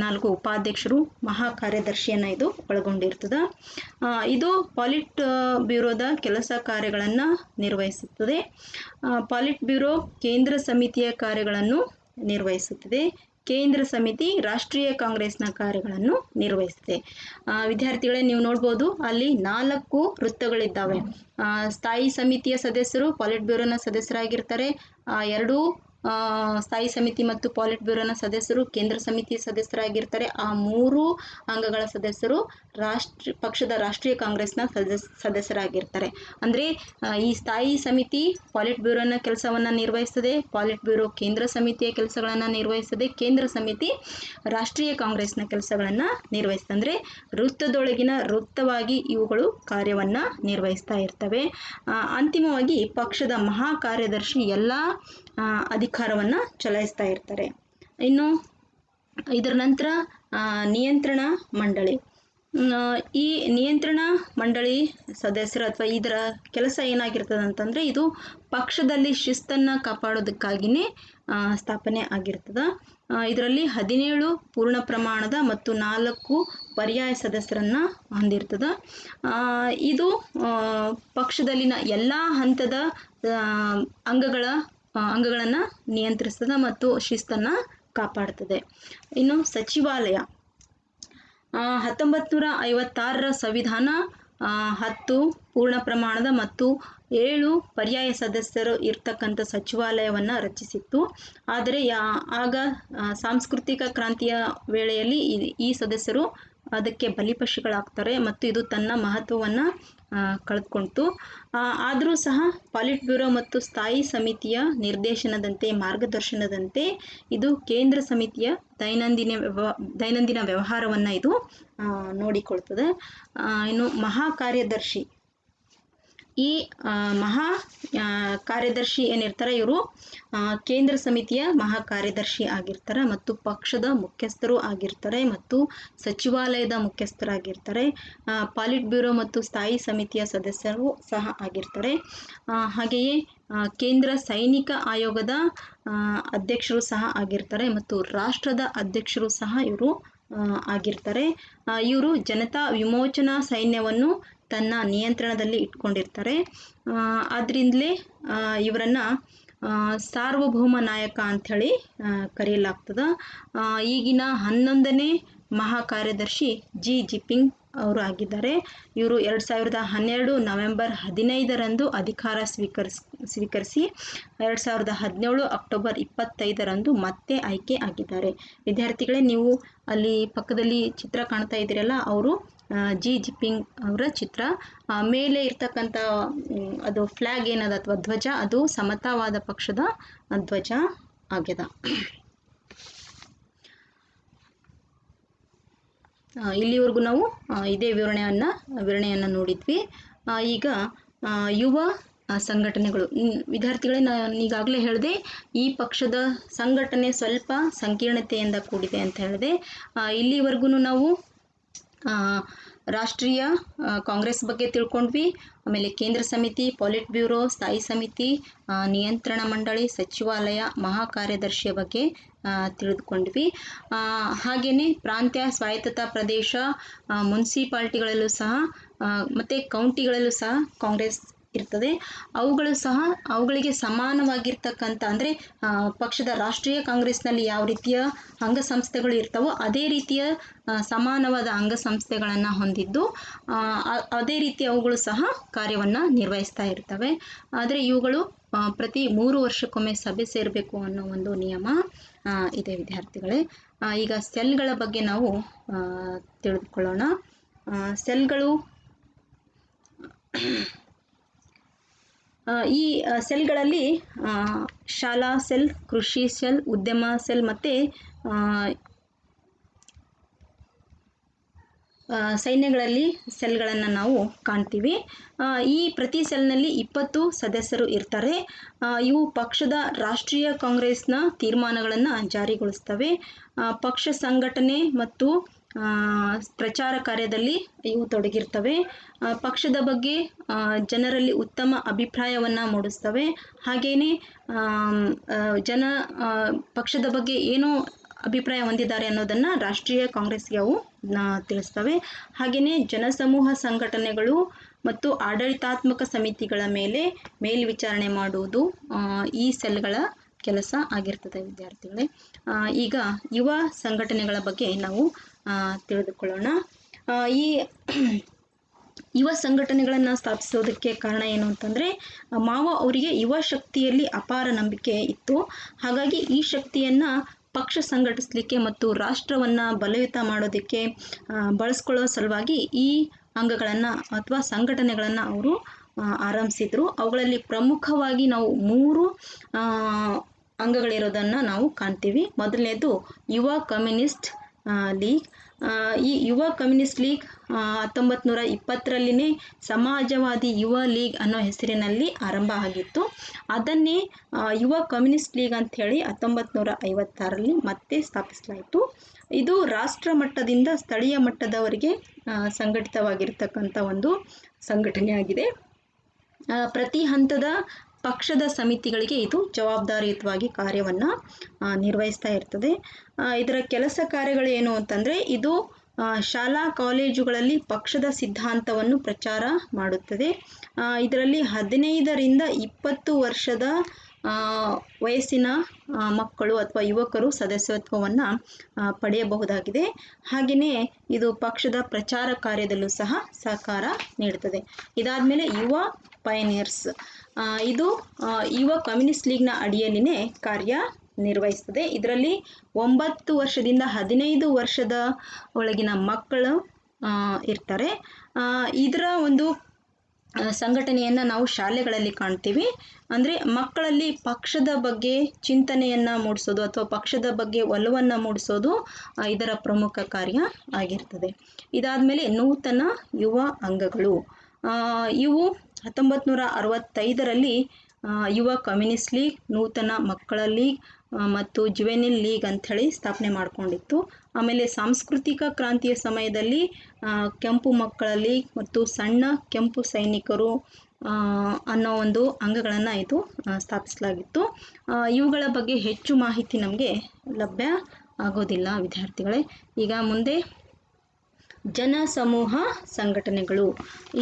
4 ಉಪಾಧ್ಯಕ್ಷರು, ಮಹಾ ಕಾರ್ಯದರ್ಶಿಯನ್ನು ಇದು ಒಳಗೊಂಡಿರ್ತದೆ. ಇದು ಪಾಲಿಟ್ ಬ್ಯೂರೋದ ಕೆಲಸ ಕಾರ್ಯಗಳನ್ನು ನಿರ್ವಹಿಸುತ್ತದೆ. ಪಾಲಿಟ್ ಬ್ಯೂರೋ ಕೇಂದ್ರ ಸಮಿತಿಯ ಕಾರ್ಯಗಳನ್ನು ನಿರ್ವಹಿಸುತ್ತದೆ. ಕೇಂದ್ರ ಸಮಿತಿ ರಾಷ್ಟ್ರೀಯ ಕಾಂಗ್ರೆಸ್ನ ಕಾರ್ಯಗಳನ್ನು ನಿರ್ವಹಿಸುತ್ತೆ. ವಿದ್ಯಾರ್ಥಿಗಳೇ, ನೀವು ನೋಡ್ಬೋದು ಅಲ್ಲಿ 4 ವೃತ್ತಗಳಿದ್ದಾವೆ. ಸ್ಥಾಯಿ ಸಮಿತಿಯ ಸದಸ್ಯರು ಪಾಲಿಟ್ ಬ್ಯೂರೋನ ಸದಸ್ಯರಾಗಿರ್ತಾರೆ. 2 ಸ್ಥಾಯಿ ಸಮಿತಿ ಮತ್ತು ಪಾಲಿಟ್ ಬ್ಯೂರೋನ ಸದಸ್ಯರು ಕೇಂದ್ರ ಸಮಿತಿ ಸದಸ್ಯರಾಗಿರ್ತಾರೆ. ಆ 3 ಅಂಗಗಳ ಸದಸ್ಯರು ಪಕ್ಷದ ರಾಷ್ಟ್ರೀಯ ಕಾಂಗ್ರೆಸ್ನ ಸದಸ್ಯರಾಗಿರ್ತಾರೆ. ಅಂದರೆ ಈ ಸ್ಥಾಯಿ ಸಮಿತಿ ಪಾಲಿಟ್ ಬ್ಯೂರೋನ ಕೆಲಸವನ್ನು ನಿರ್ವಹಿಸ್ತದೆ, ಪಾಲಿಟ್ ಬ್ಯೂರೋ ಕೇಂದ್ರ ಸಮಿತಿಯ ಕೆಲಸಗಳನ್ನು ನಿರ್ವಹಿಸ್ತದೆ, ಕೇಂದ್ರ ಸಮಿತಿ ರಾಷ್ಟ್ರೀಯ ಕಾಂಗ್ರೆಸ್ನ ಕೆಲಸಗಳನ್ನು ನಿರ್ವಹಿಸ್ತದೆ. ಅಂದರೆ ವೃತ್ತವಾಗಿ ಇವುಗಳು ಕಾರ್ಯವನ್ನು ನಿರ್ವಹಿಸ್ತಾ ಇರ್ತವೆ. ಅಂತಿಮವಾಗಿ ಪಕ್ಷದ ಮಹಾ ಕಾರ್ಯದರ್ಶಿ ಎಲ್ಲ ಅಧಿಕಾರವನ್ನು ಚಲಾಯಿಸ್ತಾ ಇರ್ತಾರೆ. ಇನ್ನು ಇದರ ನಂತರ ನಿಯಂತ್ರಣ ಮಂಡಳಿ. ಈ ನಿಯಂತ್ರಣ ಮಂಡಳಿ ಸದಸ್ಯರು ಅಥವಾ ಇದರ ಕೆಲಸ ಏನಾಗಿರ್ತದೆ ಅಂತಂದರೆ, ಇದು ಪಕ್ಷದಲ್ಲಿ ಶಿಸ್ತನ್ನು ಕಾಪಾಡೋದಕ್ಕಾಗಿಯೇ ಸ್ಥಾಪನೆ ಆಗಿರ್ತದೆ. ಇದರಲ್ಲಿ 17 ಪೂರ್ಣ ಪ್ರಮಾಣದ ಮತ್ತು 4 ಪರ್ಯಾಯ ಸದಸ್ಯರನ್ನು ಹೊಂದಿರ್ತದೆ. ಇದು ಪಕ್ಷದಲ್ಲಿನ ಎಲ್ಲ ಹಂತದ ಅಂಗಗಳನ್ನು ನಿಯಂತ್ರಿಸ್ತದೆ ಮತ್ತು ಶಿಸ್ತನ್ನು ಕಾಪಾಡ್ತದೆ. ಇನ್ನು ಸಚಿವಾಲಯ. 1956ರ ಸಂವಿಧಾನ 10 ಪೂರ್ಣ ಪ್ರಮಾಣದ ಮತ್ತು 7 ಪರ್ಯಾಯ ಸದಸ್ಯರು ಇರ್ತಕ್ಕಂಥ ಸಚಿವಾಲಯವನ್ನು ರಚಿಸಿತ್ತು. ಆದರೆ ಆಗ ಸಾಂಸ್ಕೃತಿಕ ಕ್ರಾಂತಿಯ ವೇಳೆಯಲ್ಲಿ ಈ ಸದಸ್ಯರು ಅದಕ್ಕೆ ಬಲಿಪಶುಗಳಾಗ್ತಾರೆ ಮತ್ತು ಇದು ತನ್ನ ಮಹತ್ವವನ್ನು ಕಳೆದುಕೊಂಡಿತು. ಆದರೂ ಸಹ ಪಾಲಿಟ್ ಬ್ಯೂರೋ ಮತ್ತು ಸ್ಥಾಯಿ ಸಮಿತಿಯ ನಿರ್ದೇಶನದಂತೆ, ಮಾರ್ಗದರ್ಶನದಂತೆ ಇದು ಕೇಂದ್ರ ಸಮಿತಿಯ ದೈನಂದಿನ ವ್ಯವಹಾರವನ್ನು ಇದು ನೋಡಿಕೊಳ್ತದೆ. ಇನ್ನು ಮಹಾ ಕಾರ್ಯದರ್ಶಿ. ಈ ಮಹಾ ಕಾರ್ಯದರ್ಶಿ ಏನಿರ್ತಾರೆ ಇವರು ಕೇಂದ್ರ ಸಮಿತಿಯ ಮಹಾ ಕಾರ್ಯದರ್ಶಿ ಆಗಿರ್ತಾರೆ ಮತ್ತು ಪಕ್ಷದ ಮುಖ್ಯಸ್ಥರು ಆಗಿರ್ತಾರೆ ಮತ್ತು ಸಚಿವಾಲಯದ ಮುಖ್ಯಸ್ಥರಾಗಿರ್ತಾರೆ. ಪಾಲಿಟ್ ಬ್ಯೂರೋ ಮತ್ತು ಸ್ಥಾಯಿ ಸಮಿತಿಯ ಸದಸ್ಯರು ಸಹ ಆಗಿರ್ತಾರೆ. ಹಾಗೆಯೇ ಕೇಂದ್ರ ಸೈನಿಕ ಆಯೋಗದ ಅಧ್ಯಕ್ಷರು ಸಹ ಆಗಿರ್ತಾರೆ ಮತ್ತು ರಾಷ್ಟ್ರದ ಅಧ್ಯಕ್ಷರು ಸಹ ಇವರು ಆಗಿರ್ತಾರೆ. ಇವರು ಜನತಾ ವಿಮೋಚನಾ ಸೈನ್ಯವನ್ನು ತನ್ನ ನಿಯಂತ್ರಣದಲ್ಲಿ ಇಟ್ಕೊಂಡಿರ್ತಾರೆ. ಆದ್ದರಿಂದಲೇ ಇವರನ್ನು ಸಾರ್ವಭೌಮ ನಾಯಕ ಅಂಥೇಳಿ ಕರೆಯಲಾಗ್ತದೆ. ಈಗಿನ 11ನೇ ಮಹಾ ಕಾರ್ಯದರ್ಶಿ ಜಿ ಜಿನ್ಪಿಂಗ್ ಅವರು ಆಗಿದ್ದಾರೆ. ಇವರು 2012 ನವೆಂಬರ್ 15ರಂದು ಅಧಿಕಾರ ಸ್ವೀಕರಿಸಿ 2017 ಅಕ್ಟೋಬರ್ 25ರಂದು ಮತ್ತೆ ಆಯ್ಕೆ ಆಗಿದ್ದಾರೆ. ವಿದ್ಯಾರ್ಥಿಗಳೇ, ನೀವು ಅಲ್ಲಿ ಪಕ್ಕದಲ್ಲಿ ಚಿತ್ರ ಕಾಣ್ತಾ ಇದ್ದೀರಲ್ಲ, ಅವರು ಜಿ ಜಿನ್ಪಿಂಗ್ ಅವರ ಚಿತ್ರ. ಮೇಲೆ ಇರ್ತಕ್ಕಂಥ ಅದು ಫ್ಲ್ಯಾಗ್ ಏನದ ಅಥವಾ ಧ್ವಜ, ಅದು ಸಮತಾವಾದ ಪಕ್ಷದ ಧ್ವಜ ಆಗ್ಯದ. ಇಲ್ಲಿವರೆಗೂ ನಾವು ಇದೇ ವಿವರಣೆಯನ್ನು ನೋಡಿದ್ವಿ. ಈಗ ಯುವ ಸಂಘಟನೆಗಳು. ವಿದ್ಯಾರ್ಥಿಗಳೇ, ನಾನು ಈಗಾಗಲೇ ಹೇಳಿದೆ ಈ ಪಕ್ಷದ ಸಂಘಟನೆ ಸ್ವಲ್ಪ ಸಂಕೀರ್ಣತೆಯಿಂದ ಕೂಡಿದೆ ಅಂತ ಹೇಳಿದೆ. ಇಲ್ಲಿವರೆಗೂ ನಾವು ರಾಷ್ಟ್ರೀಯ ಕಾಂಗ್ರೆಸ್ ಬಗ್ಗೆ ತಿಳ್ಕೊಂಡ್ವಿ. ಆಮೇಲೆ ಕೇಂದ್ರ ಸಮಿತಿ, ಪಾಲಿಟ್ ಬ್ಯೂರೋ, ಸ್ಥಾಯಿ ಸಮಿತಿ, ನಿಯಂತ್ರಣ ಮಂಡಳಿ, ಸಚಿವಾಲಯ, ಮಹಾ ಕಾರ್ಯದರ್ಶಿಯ ಬಗ್ಗೆ ತಿಳಿದುಕೊಂಡ್ವಿ. ಹಾಗೆಯೇ ಪ್ರಾಂತ್ಯ ಸ್ವಾಯತ್ತತಾ ಪ್ರದೇಶ, ಮುನ್ಸಿಪಾಲ್ಟಿಗಳಲ್ಲೂ ಸಹ ಮತ್ತು ಕೌಂಟಿಗಳಲ್ಲೂ ಸಹ ಕಾಂಗ್ರೆಸ್ ಇರ್ತದೆ. ಅವುಗಳಿಗೆ ಸಮಾನವಾಗಿರ್ತಕ್ಕಂಥ, ಅಂದರೆ ಪಕ್ಷದ ರಾಷ್ಟ್ರೀಯ ಕಾಂಗ್ರೆಸ್ನಲ್ಲಿ ಯಾವ ರೀತಿಯ ಅಂಗಸಂಸ್ಥೆಗಳು ಇರ್ತವೋ ಅದೇ ರೀತಿಯ ಸಮಾನವಾದ ಅಂಗಸಂಸ್ಥೆಗಳನ್ನು ಹೊಂದಿದ್ದು, ಅದೇ ರೀತಿ ಅವುಗಳು ಸಹ ಕಾರ್ಯವನ್ನು ನಿರ್ವಹಿಸ್ತಾ ಇರ್ತವೆ. ಆದರೆ ಇವುಗಳು ಪ್ರತಿ 3 ವರ್ಷಕ್ಕೊಮ್ಮೆ ಸಭೆ ಸೇರಬೇಕು ಅನ್ನೋ ಒಂದು ನಿಯಮ ಇದೆ ವಿದ್ಯಾರ್ಥಿಗಳೇ. ಈಗ ಸೆಲ್ಗಳ ಬಗ್ಗೆ ನಾವು ತಿಳಿದುಕೊಳ್ಳೋಣ. ಸೆಲ್ಗಳು, ಈ ಸೆಲ್ಗಳಲ್ಲಿ ಶಾಲಾ ಸೆಲ್, ಕೃಷಿ ಸೆಲ್, ಉದ್ಯಮ ಸೆಲ್ ಮತ್ತು ಸೈನ್ಯಗಳಲ್ಲಿ ಸೆಲ್ಗಳನ್ನು ನಾವು ಕಾಣ್ತೀವಿ. ಈ ಪ್ರತಿ ಸೆಲ್ನಲ್ಲಿ 20 ಸದಸ್ಯರು ಇರ್ತಾರೆ. ಇವು ಪಕ್ಷದ ರಾಷ್ಟ್ರೀಯ ಕಾಂಗ್ರೆಸ್ನ ತೀರ್ಮಾನಗಳನ್ನು ಜಾರಿಗೊಳಿಸ್ತವೆ. ಪಕ್ಷ ಸಂಘಟನೆ ಮತ್ತು ಪ್ರಚಾರ ಕಾರ್ಯದಲ್ಲಿ ಇವು ತೊಡಗಿರ್ತವೆ. ಪಕ್ಷದ ಬಗ್ಗೆ ಜನರಲ್ಲಿ ಉತ್ತಮ ಅಭಿಪ್ರಾಯವನ್ನು ಮೂಡಿಸ್ತವೆ. ಹಾಗೆಯೇ ಪಕ್ಷದ ಬಗ್ಗೆ ಏನು ಅಭಿಪ್ರಾಯ ಹೊಂದಿದ್ದಾರೆ ಅನ್ನೋದನ್ನು ರಾಷ್ಟ್ರೀಯ ಕಾಂಗ್ರೆಸ್ಗೆ ಅವು ತಿಳಿಸ್ತವೆ. ಹಾಗೆಯೇ ಜನಸಮೂಹ ಸಂಘಟನೆಗಳು ಮತ್ತು ಆಡಳಿತಾತ್ಮಕ ಸಮಿತಿಗಳ ಮೇಲೆ ಮೇಲ್ವಿಚಾರಣೆ ಮಾಡುವುದು ಈ ಸೆಲ್ಗಳ ಕೆಲಸ ಆಗಿರ್ತದೆ ವಿದ್ಯಾರ್ಥಿಗಳೇ. ಈಗ ಯುವ ಸಂಘಟನೆಗಳ ಬಗ್ಗೆ ನಾವು ತಿಳಿದುಕೊಳ್ಳೋಣ. ಈ ಯುವ ಸಂಘಟನೆಗಳನ್ನು ಸ್ಥಾಪಿಸೋದಕ್ಕೆ ಕಾರಣ ಏನು ಅಂತಂದರೆ, ಮಾವೋ ಅವರಿಗೆ ಯುವ ಶಕ್ತಿಯಲ್ಲಿ ಅಪಾರ ನಂಬಿಕೆ ಇತ್ತು. ಹಾಗಾಗಿ ಈ ಶಕ್ತಿಯನ್ನು ಪಕ್ಷ ಸಂಘಟಿಸಲಿಕ್ಕೆ ಮತ್ತು ರಾಷ್ಟ್ರವನ್ನು ಬಲಯುತ ಮಾಡೋದಕ್ಕೆ ಬಳಸ್ಕೊಳ್ಳೋ ಸಲುವಾಗಿ ಈ ಅಂಗಗಳನ್ನು ಅಥವಾ ಸಂಘಟನೆಗಳನ್ನು ಅವರು ಆರಂಭಿಸಿದರು. ಅವುಗಳಲ್ಲಿ ಪ್ರಮುಖವಾಗಿ ನಾವು 3 ಅಂಗಗಳಿರೋದನ್ನು ನಾವು ಕಾಣ್ತೀವಿ. ಮೊದಲನೇದು ಯುವ ಕಮ್ಯುನಿಸ್ಟ್ ಲೀಗ್. ಈ ಯುವ ಕಮ್ಯುನಿಸ್ಟ್ ಲೀಗ್ 1920ರಲ್ಲಿನೇ ಸಮಾಜವಾದಿ ಯುವ ಲೀಗ್ ಅನ್ನೋ ಹೆಸರಿನಲ್ಲಿ ಆರಂಭ ಆಗಿತ್ತು. ಅದನ್ನೇ ಯುವ ಕಮ್ಯುನಿಸ್ಟ್ ಲೀಗ್ ಅಂಥೇಳಿ 1956ರಲ್ಲಿ ಮತ್ತೆ ಸ್ಥಾಪಿಸಲಾಯಿತು. ಇದು ರಾಷ್ಟ್ರ ಮಟ್ಟದಿಂದ ಸ್ಥಳೀಯ ಮಟ್ಟದವರೆಗೆ ಸಂಘಟಿತವಾಗಿರ್ತಕ್ಕಂಥ ಒಂದು ಸಂಘಟನೆಯಾಗಿದೆ. ಪ್ರತಿ ಹಂತದ ಪಕ್ಷದ ಸಮಿತಿಗಳಿಗೆ ಇದು ಜವಾಬ್ದಾರಿಯುತವಾಗಿ ಕಾರ್ಯವನ್ನು ನಿರ್ವಹಿಸ್ತಾ ಇರ್ತದೆ. ಇದರ ಕೆಲಸ ಕಾರ್ಯಗಳು ಏನು ಅಂತಂದರೆ, ಇದು ಶಾಲಾ ಕಾಲೇಜುಗಳಲ್ಲಿ ಪಕ್ಷದ ಸಿದ್ಧಾಂತವನ್ನು ಪ್ರಚಾರ ಮಾಡುತ್ತದೆ. ಇದರಲ್ಲಿ 15ರಿಂದ 20 ವರ್ಷದ ವಯಸ್ಸಿನ ಮಕ್ಕಳು ಅಥವಾ ಯುವಕರು ಸದಸ್ಯತ್ವವನ್ನು ಪಡೆಯಬಹುದಾಗಿದೆ. ಹಾಗೆಯೇ ಇದು ಪಕ್ಷದ ಪ್ರಚಾರ ಕಾರ್ಯದಲ್ಲೂ ಸಹ ಸಹಕಾರ ನೀಡುತ್ತದೆ. ಇದಾದಮೇಲೆ ಯುವ ಪಯನಿಯರ್ಸ್. ಇದು ಯುವ ಕಮ್ಯುನಿಸ್ಟ್ ಲೀಗ್ನ ಅಡಿಯಲ್ಲಿನೇ ಕಾರ್ಯ ನಿರ್ವಹಿಸ್ತದೆ. ಇದರಲ್ಲಿ 9 ವರ್ಷದಿಂದ 15 ವರ್ಷದ ಒಳಗಿನ ಮಕ್ಕಳು ಇರ್ತಾರೆ. ಇದರ ಒಂದು ಸಂಘಟನೆಯನ್ನು ನಾವು ಶಾಲೆಗಳಲ್ಲಿ ಕಾಣ್ತೀವಿ. ಅಂದರೆ ಮಕ್ಕಳಲ್ಲಿ ಪಕ್ಷದ ಬಗ್ಗೆ ಚಿಂತನೆಯನ್ನು ಮೂಡಿಸೋದು ಅಥವಾ ಪಕ್ಷದ ಬಗ್ಗೆ ಒಲವನ್ನು ಮೂಡಿಸೋದು ಇದರ ಪ್ರಮುಖ ಕಾರ್ಯ ಆಗಿರ್ತದೆ. ಇದಾದಮೇಲೆ ನೂತನ ಯುವ ಅಂಗಗಳು. ಇವು 1965ರಲ್ಲಿ ಯುವ ಕಮ್ಯುನಿಸ್ಟ್ ಲೀಗ್, ನೂತನ ಮಕ್ಕಳ ಲೀಗ್ ಮತ್ತು ಜುವೆನಿಲ್ ಲೀಗ್ ಅಂಥೇಳಿ ಸ್ಥಾಪನೆ ಮಾಡಿಕೊಂಡಿತ್ತು. ಆಮೇಲೆ ಸಾಂಸ್ಕೃತಿಕ ಕ್ರಾಂತಿಯ ಸಮಯದಲ್ಲಿ ಕೆಂಪು ಮಕ್ಕಳ ಲೀಗ್ ಮತ್ತು ಸಣ್ಣ ಕೆಂಪು ಸೈನಿಕರು ಅನ್ನೋ ಒಂದು ಅಂಗಗಳನ್ನು ಇದು ಸ್ಥಾಪಿಸಲಾಗಿತ್ತು. ಇವುಗಳ ಬಗ್ಗೆ ಹೆಚ್ಚು ಮಾಹಿತಿ ನಮಗೆ ಲಭ್ಯ ಆಗೋದಿಲ್ಲ ವಿದ್ಯಾರ್ಥಿಗಳೇ. ಈಗ ಮುಂದೆ ಜನಸಮೂಹ ಸಂಘಟನೆಗಳು.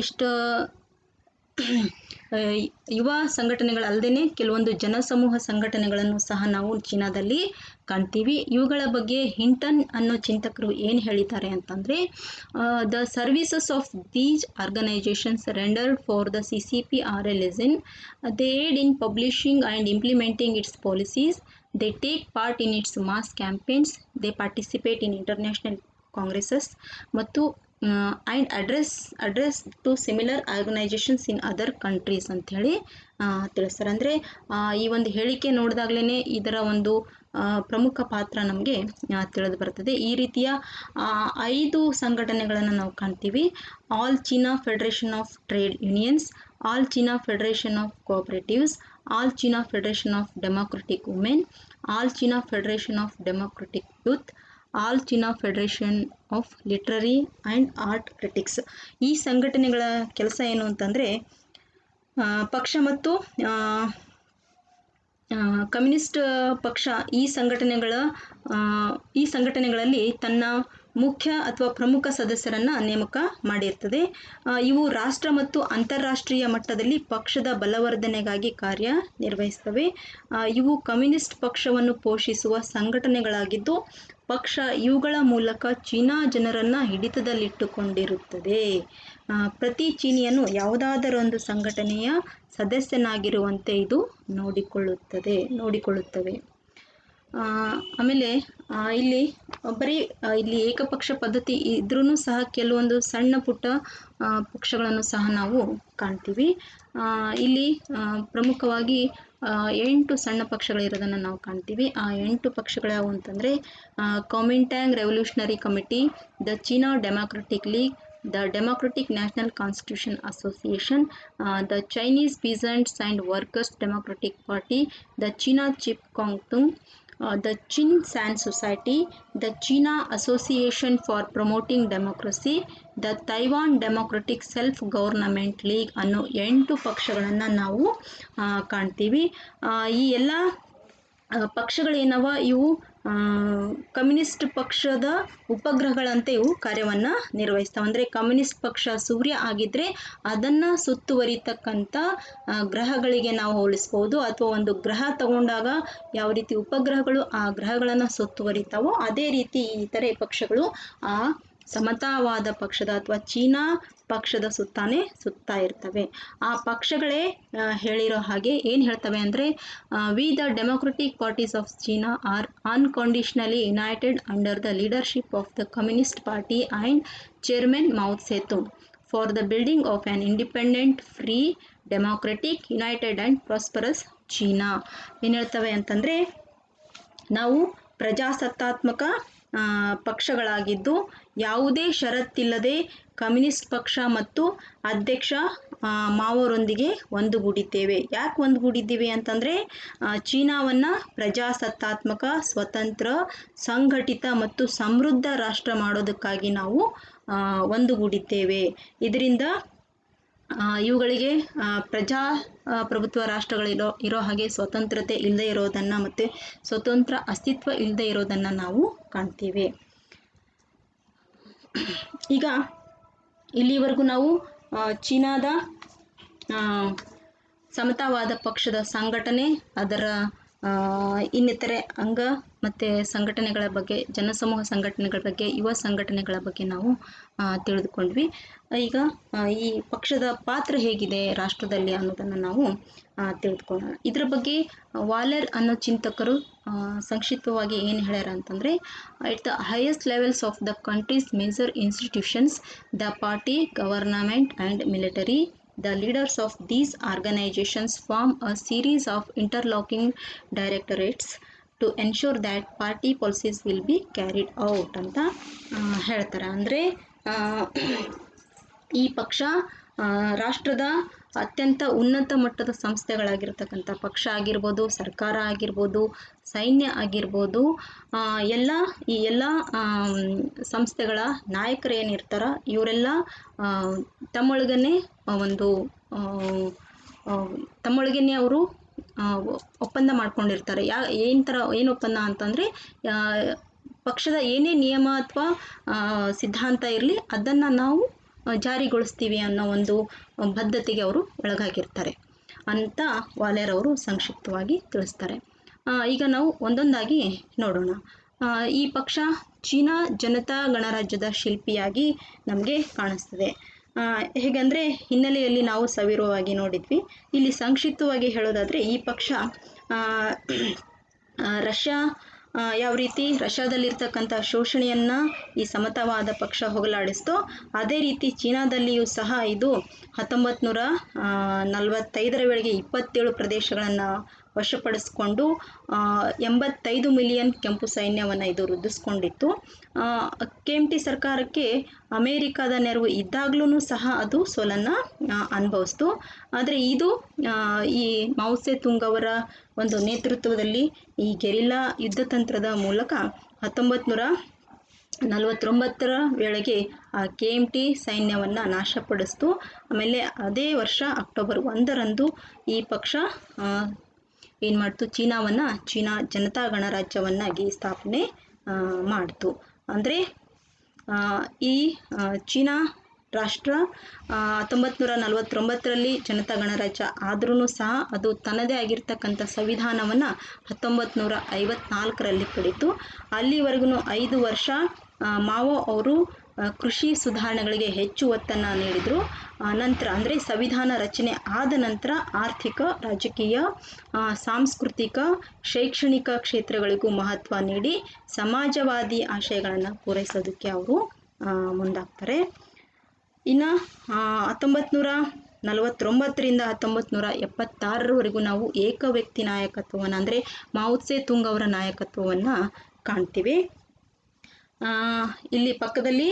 ಇಷ್ಟು ಯುವ ಸಂಘಟನೆಗಳಲ್ಲದೇ ಕೆಲವೊಂದು ಜನಸಮೂಹ ಸಂಘಟನೆಗಳನ್ನು ಸಹ ನಾವು ಚೀನಾದಲ್ಲಿ ಕಾಣ್ತೀವಿ. ಇವುಗಳ ಬಗ್ಗೆ ಹಿಂಟನ್ ಅನ್ನೋ ಚಿಂತಕರು ಏನು ಹೇಳಿದ್ದಾರೆ ಅಂತಂದರೆ, the services of these organisations rendered for the CCP-RL they aid in publishing and implementing its policies, they take part in its mass campaigns, they participate in international congresses ಮತ್ತು and address to similar organisations in other countries ಅಂಥೇಳಿ ತಿಳಿಸ್ತಾರೆ. ಅಂದರೆ ಈ ಒಂದು ಹೇಳಿಕೆ ನೋಡಿದಾಗಲೇ ಇದರ ಒಂದು ಪ್ರಮುಖ ಪಾತ್ರ ನಮಗೆ ತಿಳಿದು ಬರ್ತದೆ. ಈ ರೀತಿಯ 5 ಸಂಘಟನೆಗಳನ್ನು ನಾವು ಕಾಣ್ತೀವಿ. All China federation of trade unions, all China federation of cooperatives, all China federation of democratic women, all China federation of democratic youth, all China federation of literary and art critics. ಈ ಸಂಘಟನೆಗಳ ಕೆಲಸ ಏನು ಅಂತಂದರೆ, ಪಕ್ಷ ಮತ್ತು communist ಪಕ್ಷ ಈ ಸಂಘಟನೆಗಳಲ್ಲಿ ತನ್ನ ಮುಖ್ಯ ಅಥವಾ ಪ್ರಮುಖ ಸದಸ್ಯರನ್ನು ನೇಮಕ ಮಾಡಿರ್ತದೆ. ಇವು ರಾಷ್ಟ್ರ ಮತ್ತು ಅಂತಾರಾಷ್ಟ್ರೀಯ ಮಟ್ಟದಲ್ಲಿ ಪಕ್ಷದ ಬಲವರ್ಧನೆಗಾಗಿ ಕಾರ್ಯನಿರ್ವಹಿಸ್ತವೆ. ಇವು ಕಮ್ಯುನಿಸ್ಟ್ ಪಕ್ಷವನ್ನು ಪೋಷಿಸುವ ಸಂಘಟನೆಗಳಾಗಿದ್ದು, ಪಕ್ಷ ಇವುಗಳ ಮೂಲಕ ಚೀನಾ ಜನರನ್ನು ಹಿಡಿತದಲ್ಲಿಟ್ಟುಕೊಂಡಿರುತ್ತದೆ. ಪ್ರತಿ ಚೀನಿಯನ್ನು ಯಾವುದಾದರೊಂದು ಸಂಘಟನೆಯ ಸದಸ್ಯನಾಗಿರುವಂತೆ ಇದು ನೋಡಿಕೊಳ್ಳುತ್ತವೆ. ಆಮೇಲೆ ಇಲ್ಲಿ ಬರೀ ಇಲ್ಲಿ ಏಕಪಕ್ಷ ಪದ್ಧತಿ ಇದ್ರೂ ಸಹ ಕೆಲವೊಂದು ಸಣ್ಣ ಪುಟ್ಟ ಪಕ್ಷಗಳನ್ನು ಸಹ ನಾವು ಕಾಣ್ತೀವಿ. ಇಲ್ಲಿ ಪ್ರಮುಖವಾಗಿ 8 ಸಣ್ಣ ಪಕ್ಷಗಳಿರೋದನ್ನು ನಾವು ಕಾಣ್ತೀವಿ. ಆ 8 ಪಕ್ಷಗಳು ಯಾವುವು ಅಂತಂದರೆ Kuomintang Revolutionary Committee, the China Democratic League, the Democratic National Constitution Association, the Chinese Peasants and Workers Democratic Party, the China Chip Kongtung, the Chin San Society, the China Association for Promoting Democracy, the Taiwan Democratic Self-Government League ಅನ್ನೋ 8 ಪಕ್ಷಗಳನ್ನು ನಾವು ಕಾಣ್ತೀವಿ. ಈ ಎಲ್ಲ ಪಕ್ಷಗಳೇನವ ಇವು communist ಪಕ್ಷದ ಉಪಗ್ರಹಗಳಂತೆ ಇವು ಕಾರ್ಯವನ್ನು ನಿರ್ವಹಿಸ್ತವೆ. ಅಂದರೆ ಕಮ್ಯುನಿಸ್ಟ್ ಪಕ್ಷ ಸೂರ್ಯ ಆಗಿದ್ದರೆ ಅದನ್ನು ಸುತ್ತುವರಿತಕ್ಕಂಥ ಗ್ರಹಗಳಿಗೆ ನಾವು ಹೋಲಿಸ್ಬೋದು, ಅಥವಾ ಒಂದು ಗ್ರಹ ತಗೊಂಡಾಗ ಯಾವ ರೀತಿ ಉಪಗ್ರಹಗಳು ಆ ಗ್ರಹಗಳನ್ನು ಸುತ್ತುವರಿತಾವೋ ಅದೇ ರೀತಿ ಇತರೆ ಪಕ್ಷಗಳು ಆ ಸಮತಾವಾದ ಪಕ್ಷದ ಅಥವಾ ಚೀನಾ ಪಕ್ಷದ ಸುತ್ತಾನೆ ಸುತ್ತಾ ಇರ್ತವೆ. ಆ ಪಕ್ಷಗಳೇ ಹೇಳಿರೋ ಹಾಗೆ ಏನು ಹೇಳ್ತವೆ ಅಂದರೆ we the democratic parties of China are unconditionally united under the leadership of the Communist Party and chairman Mao Tsetung for the building of an independent free democratic united and prosperous China. ಏನು ಹೇಳ್ತವೆ ಅಂತಂದರೆ ನಾವು ಪ್ರಜಾಸತ್ತಾತ್ಮಕ ಪಕ್ಷಗಳಾಗಿದ್ದು ಯಾವುದೇ ಷರತ್ತಿಲ್ಲದೆ communist ಪಕ್ಷ ಮತ್ತು ಅಧ್ಯಕ್ಷ ಮಾವೋರೊಂದಿಗೆ ಒಂದುಗೂಡಿದ್ದೇವೆ. ಯಾಕೆ ಒಂದುಗೂಡಿದ್ದೀವಿ ಅಂತಂದರೆ ಚೀನಾವನ್ನು ಪ್ರಜಾಸತ್ತಾತ್ಮಕ, ಸ್ವತಂತ್ರ, ಸಂಘಟಿತ ಮತ್ತು ಸಮೃದ್ಧ ರಾಷ್ಟ್ರ ಮಾಡೋದಕ್ಕಾಗಿ ನಾವು ಒಂದುಗೂಡಿದ್ದೇವೆ. ಇದರಿಂದ ಇವುಗಳಿಗೆ ಪ್ರಜಾಪ್ರಭುತ್ವ ರಾಷ್ಟ್ರಗಳಿರೋ ಹಾಗೆ ಸ್ವತಂತ್ರತೆ ಇಲ್ಲದೆ ಇರೋದನ್ನು ಮತ್ತು ಸ್ವತಂತ್ರ ಅಸ್ತಿತ್ವ ಇಲ್ಲದೆ ಇರೋದನ್ನು ನಾವು ಕಾಣ್ತೀವಿ. ಈಗ ಇಲ್ಲಿವರೆಗೂ ನಾವು ಚೀನಾದ ಸಮತಾವಾದ ಪಕ್ಷದ ಸಂಘಟನೆ, ಅದರ ಇನ್ನಿತರೆ ಅಂಗ ಮತ್ತು ಸಂಘಟನೆಗಳ ಬಗ್ಗೆ, ಜನಸಮೂಹ ಸಂಘಟನೆಗಳ ಬಗ್ಗೆ, ಯುವ ಸಂಘಟನೆಗಳ ಬಗ್ಗೆ ನಾವು ತಿಳಿದುಕೊಂಡ್ವಿ. ಈಗ ಈ ಪಕ್ಷದ ಪಾತ್ರ ಹೇಗಿದೆ ರಾಷ್ಟ್ರದಲ್ಲಿ ಅನ್ನೋದನ್ನು ನಾವು ತಿಳಿದುಕೊಳ್ಳೋಣ. ಇದರ ಬಗ್ಗೆ ವಾಲೆರ್ ಅನ್ನೋ ಚಿಂತಕರು ಸಂಕ್ಷಿಪ್ತವಾಗಿ ಏನು ಹೇಳ್ಯಾರ ಅಂತಂದರೆ it the highest levels of the countries major institutions, the party, government and military, the leaders of these organizations form a series of interlocking directorates to ensure that party policies will be carried out ಅಂತ ಹೇಳ್ತಾರೆ. ಅಂದರೆ ಈ ಪಕ್ಷ ರಾಷ್ಟ್ರದ ಅತ್ಯಂತ ಉನ್ನತ ಮಟ್ಟದ ಸಂಸ್ಥೆಗಳಾಗಿರ್ತಕ್ಕಂಥ ಪಕ್ಷ ಆಗಿರ್ಬೋದು, ಸರ್ಕಾರ ಆಗಿರ್ಬೋದು, ಸೈನ್ಯ ಆಗಿರ್ಬೋದು, ಈ ಎಲ್ಲ ಸಂಸ್ಥೆಗಳ ನಾಯಕರು ಏನಿರ್ತಾರ ಇವರೆಲ್ಲ ತಮ್ಮೊಳಗನೆ ಅವರು ಒಪ್ಪಂದ ಮಾಡ್ಕೊಂಡಿರ್ತಾರೆ. ಏನು ಒಪ್ಪಂದ ಅಂತಂದರೆ ಪಕ್ಷದ ಏನೇ ನಿಯಮ ಅಥವಾ ಸಿದ್ಧಾಂತ ಇರಲಿ ಅದನ್ನು ನಾವು ಜಾರಿಗೊಳಿಸ್ತೀವಿ ಅನ್ನೋ ಒಂದು ಬದ್ಧತೆಗೆ ಅವರು ಒಳಗಾಗಿರ್ತಾರೆ ಅಂತ ವಾಲೆರ್ ಅವರು ಸಂಕ್ಷಿಪ್ತವಾಗಿ ತಿಳಿಸ್ತಾರೆ. ಈಗ ನಾವು ಒಂದೊಂದಾಗಿ ನೋಡೋಣ. ಈ ಪಕ್ಷ ಚೀನಾ ಜನತಾ ಗಣರಾಜ್ಯದ ಶಿಲ್ಪಿಯಾಗಿ ನಮಗೆ ಕಾಣಿಸ್ತದೆ. ಹೇಗೆಂದರೆ ಹಿನ್ನೆಲೆಯಲ್ಲಿ ನಾವು ಸವಿರವಾಗಿ ನೋಡಿದ್ವಿ. ಇಲ್ಲಿ ಸಂಕ್ಷಿಪ್ತವಾಗಿ ಹೇಳೋದಾದರೆ ಈ ಪಕ್ಷ ರಷ್ಯಾ ಯಾವ ರೀತಿ ರಷ್ಯಾದಲ್ಲಿರ್ತಕ್ಕಂಥ ಶೋಷಣೆಯನ್ನು ಈ ಸಮತಾವಾದ ಪಕ್ಷ ಹೋಗಲಾಡಿಸ್ತೋ ಅದೇ ರೀತಿ ಚೀನಾದಲ್ಲಿಯೂ ಸಹ ಇದು 1945 ವೇಳೆಗೆ 27 ಪ್ರದೇಶಗಳನ್ನು ವಶಪಡಿಸಿಕೊಂಡು 85 ಮಿಲಿಯನ್ ಕೆಂಪು ಸೈನ್ಯವನ್ನು ಇದು ವೃದ್ಧಿಸ್ಕೊಂಡಿತ್ತು. KMT ಸರ್ಕಾರಕ್ಕೆ ಅಮೇರಿಕಾದ ನೆರವು ಇದ್ದಾಗಲೂ ಸಹ ಅದು ಸೋಲನ್ನು ಅನುಭವಿಸ್ತು. ಆದರೆ ಇದು ಈ ಮೌ ಸೆ-ತುಂಗ್ ಅವರ ಒಂದು ನೇತೃತ್ವದಲ್ಲಿ ಈ ಗೆರಿಲ್ಲಾ ಯುದ್ಧತಂತ್ರದ ಮೂಲಕ 1949 ವೇಳೆಗೆ ಆ KMT ಸೈನ್ಯವನ್ನು ನಾಶಪಡಿಸ್ತು. ಆಮೇಲೆ ಅದೇ ವರ್ಷ ಅಕ್ಟೋಬರ್ 1ರಂದು ಈ ಪಕ್ಷ ಏನು ಮಾಡ್ತು, ಚೀನಾ ಜನತಾ ಗಣರಾಜ್ಯವನ್ನಾಗಿ ಸ್ಥಾಪನೆ ಮಾಡ್ತು. ಅಂದರೆ ಈ ಚೀನಾ ರಾಷ್ಟ್ರ 1949ರಲ್ಲಿ ಜನತಾ ಗಣರಾಜ್ಯ ಆದ್ರೂ ಸಹ ಅದು ತನ್ನದೇ ಆಗಿರ್ತಕ್ಕಂಥ ಸಂವಿಧಾನವನ್ನು 1954ರಲ್ಲಿ ಪಡೀತು. ಅಲ್ಲಿವರೆಗೂ 5 ವರ್ಷ ಮಾವೋ ಅವರು ಕೃಷಿ ಸುಧಾರಣೆಗಳಿಗೆ ಹೆಚ್ಚು ಒತ್ತನ್ನು ನೀಡಿದರು. ನಂತರ ಅಂದರೆ ಸಂವಿಧಾನ ರಚನೆ ಆದ ನಂತರ ಆರ್ಥಿಕ, ರಾಜಕೀಯ, ಸಾಂಸ್ಕೃತಿಕ, ಶೈಕ್ಷಣಿಕ ಕ್ಷೇತ್ರಗಳಿಗೂ ಮಹತ್ವ ನೀಡಿ ಸಮಾಜವಾದಿ ಆಶಯಗಳನ್ನು ಪೂರೈಸೋದಕ್ಕೆ ಅವರು ಮುಂದಾಗ್ತಾರೆ. ಇನ್ನು 1949ರಿಂದ 1976ರವರೆಗೂ ನಾವು ಏಕ ವ್ಯಕ್ತಿ ನಾಯಕತ್ವವನ್ನು ಅಂದರೆ ಮಾವೋ ತ್ಸೆ ತುಂಗ್ ಅವರ ನಾಯಕತ್ವವನ್ನು ಕಾಣ್ತೀವಿ. ಇಲ್ಲಿ ಪಕ್ಕದಲ್ಲಿ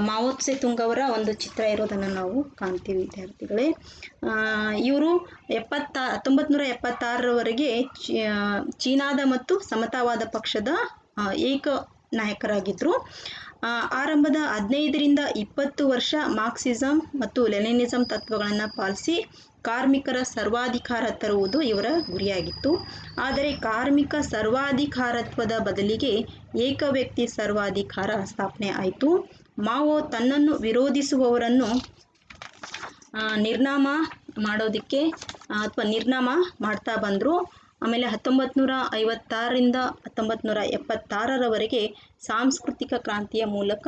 ಮಾವೋ ತ್ಸೆ ತುಂಗ್ ಅವರ ಒಂದು ಚಿತ್ರ ಇರೋದನ್ನು ನಾವು ಕಾಣ್ತೀವಿ ವಿದ್ಯಾರ್ಥಿಗಳೇ. ಇವರು 1976ರವರೆಗೆ ಚೀನಾದ ಮತ್ತು ಸಮತಾವಾದ ಪಕ್ಷದ ಏಕ ನಾಯಕರಾಗಿದ್ದರು. ಆರಂಭದ 15ರಿಂದ 20 ವರ್ಷ ಮಾರ್ಕ್ಸಿಸಂ ಮತ್ತು ಲೆನಿನಿಸಂ ತತ್ವಗಳನ್ನು ಪಾಲಿಸಿ ಕಾರ್ಮಿಕರ ಸರ್ವಾಧಿಕಾರ ತರುವುದು ಇವರ ಗುರಿಯಾಗಿತ್ತು. ಆದರೆ ಕಾರ್ಮಿಕ ಸರ್ವಾಧಿಕಾರತ್ವದ ಬದಲಿಗೆ ಏಕ ವ್ಯಕ್ತಿ ಸರ್ವಾಧಿಕಾರ ಸ್ಥಾಪನೆ ಆಯಿತು. ಮಾವೋ ತನ್ನನ್ನು ವಿರೋಧಿಸುವವರನ್ನು ನಿರ್ನಾಮ ಮಾಡೋದಕ್ಕೆ ಅಥವಾ ನಿರ್ನಾಮ ಮಾಡ್ತಾ ಬಂದರು. ಆಮೇಲೆ 1956ರಿಂದ 1976ರವರೆಗೆ ಸಾಂಸ್ಕೃತಿಕ ಕ್ರಾಂತಿಯ ಮೂಲಕ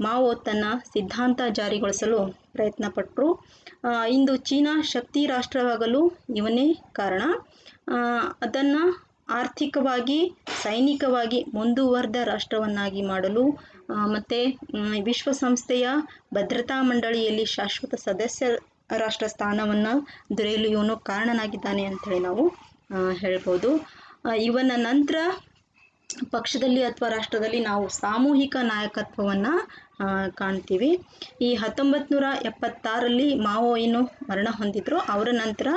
ಮಾವೋ ತನ್ನ ಸಿದ್ಧಾಂತ ಜಾರಿಗೊಳಿಸಲು ಪ್ರಯತ್ನಪಟ್ಟರು. ಇಂದು ಚೀನಾ ಶಕ್ತಿ ರಾಷ್ಟ್ರವಾಗಲು ಇವನೇ ಕಾರಣ. ಅದನ್ನು ಆರ್ಥಿಕವಾಗಿ, ಸೈನಿಕವಾಗಿ ಮುಂದುವರೆದ ರಾಷ್ಟ್ರವನ್ನಾಗಿ ಮಾಡಲು ಮತ್ತು ವಿಶ್ವಸಂಸ್ಥೆಯ ಭದ್ರತಾ ಮಂಡಳಿಯಲ್ಲಿ ಶಾಶ್ವತ ಸದಸ್ಯ ರಾಷ್ಟ್ರ ಸ್ಥಾನವನ್ನು ದೊರೆಯಲು ಇವನು ಕಾರಣನಾಗಿದ್ದಾನೆ ಅಂಥೇಳಿ ನಾವು ಹೇಳ್ಬೋದು. ಇವನ ನಂತರ ಪಕ್ಷದಲ್ಲಿ ಅಥವಾ ರಾಷ್ಟ್ರದಲ್ಲಿ ನಾವು ಸಾಮೂಹಿಕ ನಾಯಕತ್ವವನ್ನು ಕಾಣ್ತೀವಿ. ಈ 1976ರಲ್ಲಿ ಮಾವೋ ಏನು ಮರಣ ಹೊಂದಿದ್ರು. ಅವರ ನಂತರ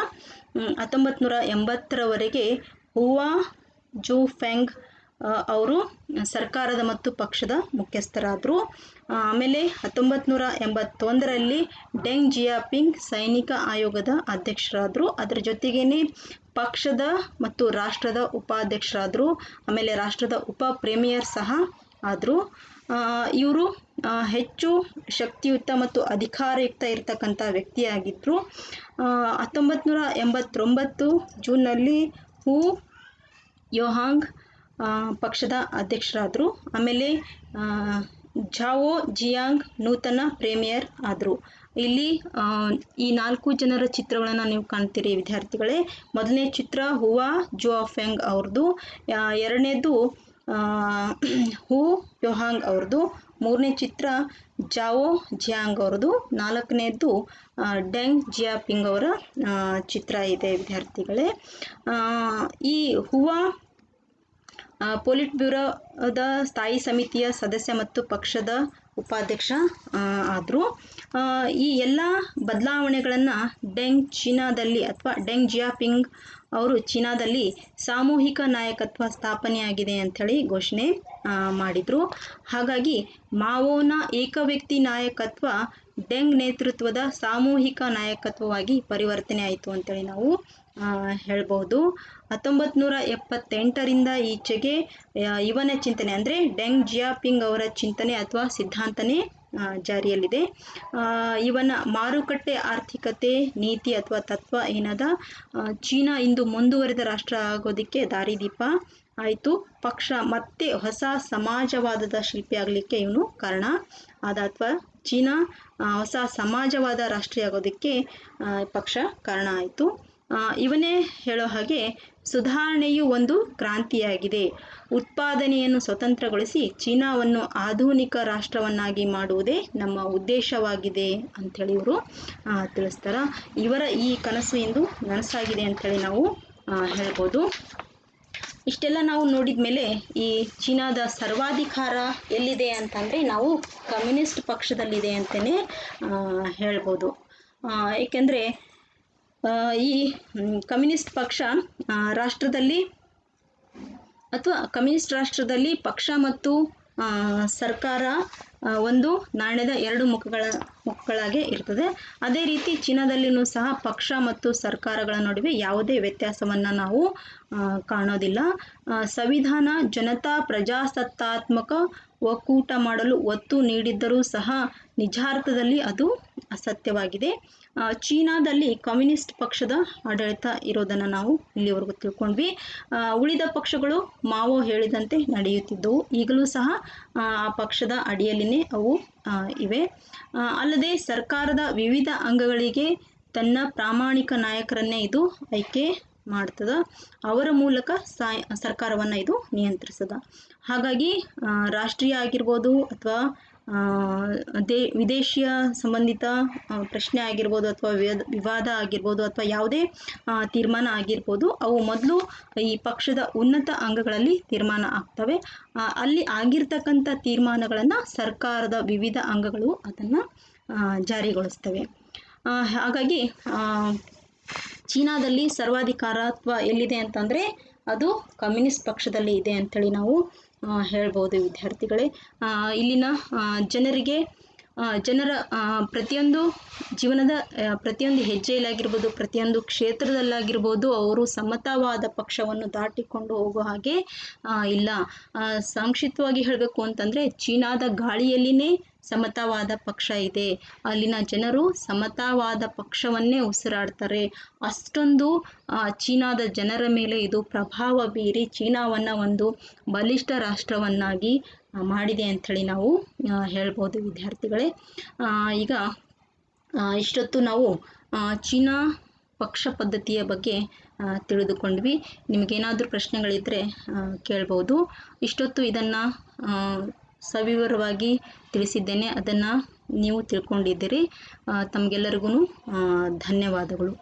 1980ರವರೆಗೆ ಹುವಾ ಜುಫೆಂಗ್ ಅವರು ಸರ್ಕಾರದ ಮತ್ತು ಪಕ್ಷದ ಮುಖ್ಯಸ್ಥರಾದರು. ಆಮೇಲೆ 1981ರಲ್ಲಿ ಡೆಂಗ್ ಜಿಯಾಪಿಂಗ್ ಸೈನಿಕ ಆಯೋಗದ ಅಧ್ಯಕ್ಷರಾದರು. ಅದರ ಜೊತೆಗೇ ಪಕ್ಷದ ಮತ್ತು ರಾಷ್ಟ್ರದ ಉಪಾಧ್ಯಕ್ಷರಾದರು. ಆಮೇಲೆ ರಾಷ್ಟ್ರದ ಉಪ ಪ್ರೀಮಿಯರ್ ಸಹ ಆದರು. ಇವರು ಹೆಚ್ಚು ಶಕ್ತಿಯುತ ಮತ್ತು ಅಧಿಕಾರಯುಕ್ತ ಇರತಕ್ಕಂಥ ವ್ಯಕ್ತಿಯಾಗಿದ್ದರು. 1989 ಜೂನ್ನಲ್ಲಿ ಹೂ ಯೋಹಾಂಗ್ ಪಕ್ಷದ ಅಧ್ಯಕ್ಷರಾದರು. ಆಮೇಲೆ ಝಾವೋ ಜಿಯಾಂಗ್ ನೂತನ ಪ್ರೀಮಿಯರ್ ಆದರು. ಇಲ್ಲಿ ಈ 4 ಜನರ ಚಿತ್ರಗಳನ್ನು ನೀವು ಕಾಣ್ತೀರಿ ವಿದ್ಯಾರ್ಥಿಗಳೇ. ಮೊದಲನೇ ಚಿತ್ರ ಹುವಾ ಜುಫೆಂಗ್ ಅವ್ರದ್ದು, ಎರಡನೇದು ಹೂ ಯೋಹಾಂಗ್ ಅವ್ರದ್ದು, ಮೂರನೇ ಚಿತ್ರ ಝಾವೋ ಜಿಯಾಂಗ್ ಅವ್ರದ್ದು, ನಾಲ್ಕನೇದು ಡೆಂಗ್ ಜಿಯಾಪಿಂಗ್ ಅವರ ಚಿತ್ರ ಇದೆ ವಿದ್ಯಾರ್ಥಿಗಳೇ. ಈ ಹುವಾ ಪೊಲಿಟ್ ಬ್ಯೂರೋದ ಸ್ಥಾಯಿ ಸಮಿತಿಯ ಸದಸ್ಯ ಮತ್ತು ಪಕ್ಷದ ಉಪಾಧ್ಯಕ್ಷ ಆದರು. ಈ ಎಲ್ಲ ಬದಲಾವಣೆಗಳನ್ನು ಡೆಂಗ್ ಜಿಯಾಪಿಂಗ್ ಅವರು ಚೀನಾದಲ್ಲಿ ಸಾಮೂಹಿಕ ನಾಯಕತ್ವ ಸ್ಥಾಪನೆಯಾಗಿದೆ ಅಂಥೇಳಿ ಘೋಷಣೆ ಮಾಡಿದರು. ಹಾಗಾಗಿ ಮಾವೋನ ಏಕವ್ಯಕ್ತಿ ನಾಯಕತ್ವ ಡೆಂಗ್ ನೇತೃತ್ವದ ಸಾಮೂಹಿಕ ನಾಯಕತ್ವವಾಗಿ ಪರಿವರ್ತನೆ ಆಯಿತು ಅಂತೇಳಿ ನಾವು ಹೇಳ್ಬೋದು. 1978ರಿಂದ ಈಚೆಗೆ ಇವನ ಚಿಂತನೆ ಅಂದರೆ ಡೆಂಗ್ ಜಿಯಾಪಿಂಗ್ ಅವರ ಚಿಂತನೆ ಅಥವಾ ಸಿದ್ಧಾಂತನೇ ಜಾರಿಯಲ್ಲಿದೆ. ಇವನ ಮಾರುಕಟ್ಟೆ ಆರ್ಥಿಕತೆ ನೀತಿ ಅಥವಾ ತತ್ವ ಏನದ ಚೀನಾ ಇಂದು ಮುಂದುವರೆದ ರಾಷ್ಟ್ರ ಆಗೋದಕ್ಕೆ ದಾರಿದೀಪ ಆಯಿತು. ಪಕ್ಷ ಮತ್ತೆ ಹೊಸ ಸಮಾಜವಾದದ ಶಿಲ್ಪಿ ಆಗಲಿಕ್ಕೆ ಇವನು ಕಾರಣ ಆದ ಅಥವಾ ಚೀನಾ ಹೊಸ ಸಮಾಜವಾದ ರಾಷ್ಟ್ರೀಯ ಆಗೋದಕ್ಕೆ ಪಕ್ಷ ಕಾರಣ ಆಯಿತು. ಇವನೇ ಹೇಳೋ ಹಾಗೆ ಸುಧಾರಣೆಯು ಒಂದು ಕ್ರಾಂತಿಯಾಗಿದೆ. ಉತ್ಪಾದನೆಯನ್ನು ಸ್ವತಂತ್ರಗೊಳಿಸಿ ಚೀನಾವನ್ನು ಆಧುನಿಕ ರಾಷ್ಟ್ರವನ್ನಾಗಿ ಮಾಡುವುದೇ ನಮ್ಮ ಉದ್ದೇಶವಾಗಿದೆ ಅಂಥೇಳಿ ಇವರು ತಿಳಿಸ್ತಾರೆ. ಇವರ ಈ ಕನಸು ಇಂದು ನನಸಾಗಿದೆ ಅಂಥೇಳಿ ನಾವು ಹೇಳ್ಬೋದು. ಇಷ್ಟೆಲ್ಲ ನಾವು ನೋಡಿದ ಮೇಲೆ ಈ ಚೀನಾದ ಸರ್ವಾಧಿಕಾರ ಎಲ್ಲಿದೆ ಅಂತಂದರೆ ನಾವು ಕಮ್ಯುನಿಸ್ಟ್ ಪಕ್ಷದಲ್ಲಿದೆ ಅಂತಲೇ ಹೇಳ್ಬೋದು. ಏಕೆಂದರೆ ಈ ಕಮ್ಯುನಿಸ್ಟ್ ಪಕ್ಷ ರಾಷ್ಟ್ರದಲ್ಲಿ ಅಥವಾ ಕಮ್ಯುನಿಸ್ಟ್ ರಾಷ್ಟ್ರದಲ್ಲಿ ಪಕ್ಷ ಮತ್ತು ಸರ್ಕಾರ ಒಂದು ನಾಣ್ಯದ ಎರಡು ಮುಖಗಳಾಗೆ ಇರ್ತದೆ. ಅದೇ ರೀತಿ ಚೀನಾದಲ್ಲಿಯೂ ಸಹ ಪಕ್ಷ ಮತ್ತು ಸರ್ಕಾರಗಳ ನಡುವೆ ಯಾವುದೇ ವ್ಯತ್ಯಾಸವನ್ನು ನಾವು ಕಾಣೋದಿಲ್ಲ. ಸಂವಿಧಾನ ಜನತಾ ಪ್ರಜಾಸತ್ತಾತ್ಮಕ ಒಕ್ಕೂಟ ಮಾಡಲು ಒತ್ತು ನೀಡಿದ್ದರೂ ಸಹ ನಿಜಾರ್ಥದಲ್ಲಿ ಅದು ಅಸತ್ಯವಾಗಿದೆ. ಚೀನಾದಲ್ಲಿ ಕಮ್ಯುನಿಸ್ಟ್ ಪಕ್ಷದ ಆಡಳಿತ ಇರೋದನ್ನು ನಾವು ಇಲ್ಲಿವರೆಗೂ ತಿಳ್ಕೊಂಡ್ವಿ. ಉಳಿದ ಪಕ್ಷಗಳು ಮಾವೋ ಹೇಳಿದಂತೆ ನಡೆಯುತ್ತಿದ್ದವು. ಈಗಲೂ ಸಹ ಆ ಪಕ್ಷದ ಅಡಿಯಲ್ಲಿನೇ ಅವು ಇವೆ. ಅಲ್ಲದೆ ಸರ್ಕಾರದ ವಿವಿಧ ಅಂಗಗಳಿಗೆ ತನ್ನ ಪ್ರಾಮಾಣಿಕ ನಾಯಕರನ್ನೇ ಇದು ಆಯ್ಕೆ ಮಾಡ್ತದ. ಅವರ ಮೂಲಕ ಸರ್ಕಾರವನ್ನು ಇದು ನಿಯಂತ್ರಿಸದ. ಹಾಗಾಗಿ ರಾಷ್ಟ್ರೀಯ ಆಗಿರ್ಬೋದು ಅಥವಾ ವಿದೇಶಿಯ ಸಂಬಂಧಿತ ಪ್ರಶ್ನೆ ಆಗಿರ್ಬೋದು ಅಥವಾ ವಿವಾದ ಆಗಿರ್ಬೋದು ಅಥವಾ ಯಾವುದೇ ತೀರ್ಮಾನ ಆಗಿರ್ಬೋದು, ಅವು ಮೊದಲು ಈ ಪಕ್ಷದ ಉನ್ನತ ಅಂಗಗಳಲ್ಲಿ ತೀರ್ಮಾನ ಆಗ್ತವೆ. ಅಲ್ಲಿ ಆಗಿರ್ತಕ್ಕಂಥ ತೀರ್ಮಾನಗಳನ್ನು ಸರ್ಕಾರದ ವಿವಿಧ ಅಂಗಗಳು ಅದನ್ನು ಜಾರಿಗೊಳಿಸ್ತವೆ. ಹಾಗಾಗಿ ಚೀನಾದಲ್ಲಿ ಸರ್ವಾಧಿಕಾರತ್ವ ಎಲ್ಲಿದೆ ಅಂತಂದರೆ ಅದು ಕಮ್ಯುನಿಸ್ಟ್ ಪಕ್ಷದಲ್ಲಿ ಇದೆ ಅಂಥೇಳಿ ನಾವು ಹೇಳ್ಬೋದು ವಿದ್ಯಾರ್ಥಿಗಳೇ. ಇಲ್ಲಿನ ಜನರ ಪ್ರತಿಯೊಂದು ಜೀವನದ ಪ್ರತಿಯೊಂದು ಹೆಜ್ಜೆಯಲ್ಲಾಗಿರ್ಬೋದು, ಪ್ರತಿಯೊಂದು ಕ್ಷೇತ್ರದಲ್ಲಾಗಿರ್ಬೋದು ಅವರು ಸಮತಾವಾದ ಪಕ್ಷವನ್ನು ದಾಟಿಕೊಂಡು ಹೋಗೋ ಹಾಗೆ ಇಲ್ಲ. ಸಂಕ್ಷಿಪ್ತವಾಗಿ ಹೇಳಬೇಕು ಅಂತಂದರೆ ಚೀನಾದ ಗಾಳಿಯಲ್ಲಿನೇ ಸಮತಾವಾದ ಪಕ್ಷ ಇದೆ. ಅಲ್ಲಿನ ಜನರು ಸಮತಾವಾದ ಪಕ್ಷವನ್ನೇ ಉಸಿರಾಡ್ತಾರೆ. ಅಷ್ಟೊಂದು ಚೀನಾದ ಜನರ ಮೇಲೆ ಇದು ಪ್ರಭಾವ ಬೀರಿ ಚೀನಾವನ್ನು ಒಂದು ಬಲಿಷ್ಠ ರಾಷ್ಟ್ರವನ್ನಾಗಿ ಮಾಡಿದೆ ಅಂಥೇಳಿ ನಾವು ಹೇಳ್ಬೋದು ವಿದ್ಯಾರ್ಥಿಗಳೇ. ಈಗ ಇಷ್ಟೊತ್ತು ನಾವು ಚೀನಾ ಪಕ್ಷ ಪದ್ಧತಿಯ ಬಗ್ಗೆ ತಿಳಿದುಕೊಂಡ್ವಿ. ನಿಮಗೇನಾದರೂ ಪ್ರಶ್ನೆಗಳಿದ್ದರೆ ಕೇಳ್ಬೋದು. ಇಷ್ಟೊತ್ತು ಇದನ್ನು ಸವಿವರವಾಗಿ ತಿಳಿಸಿದ್ದೇನೆ, ಅದನ್ನು ನೀವು ತಿಳ್ಕೊಂಡಿದ್ದೀರಿ. ತಮಗೆಲ್ಲರಿಗೂ ಧನ್ಯವಾದಗಳು.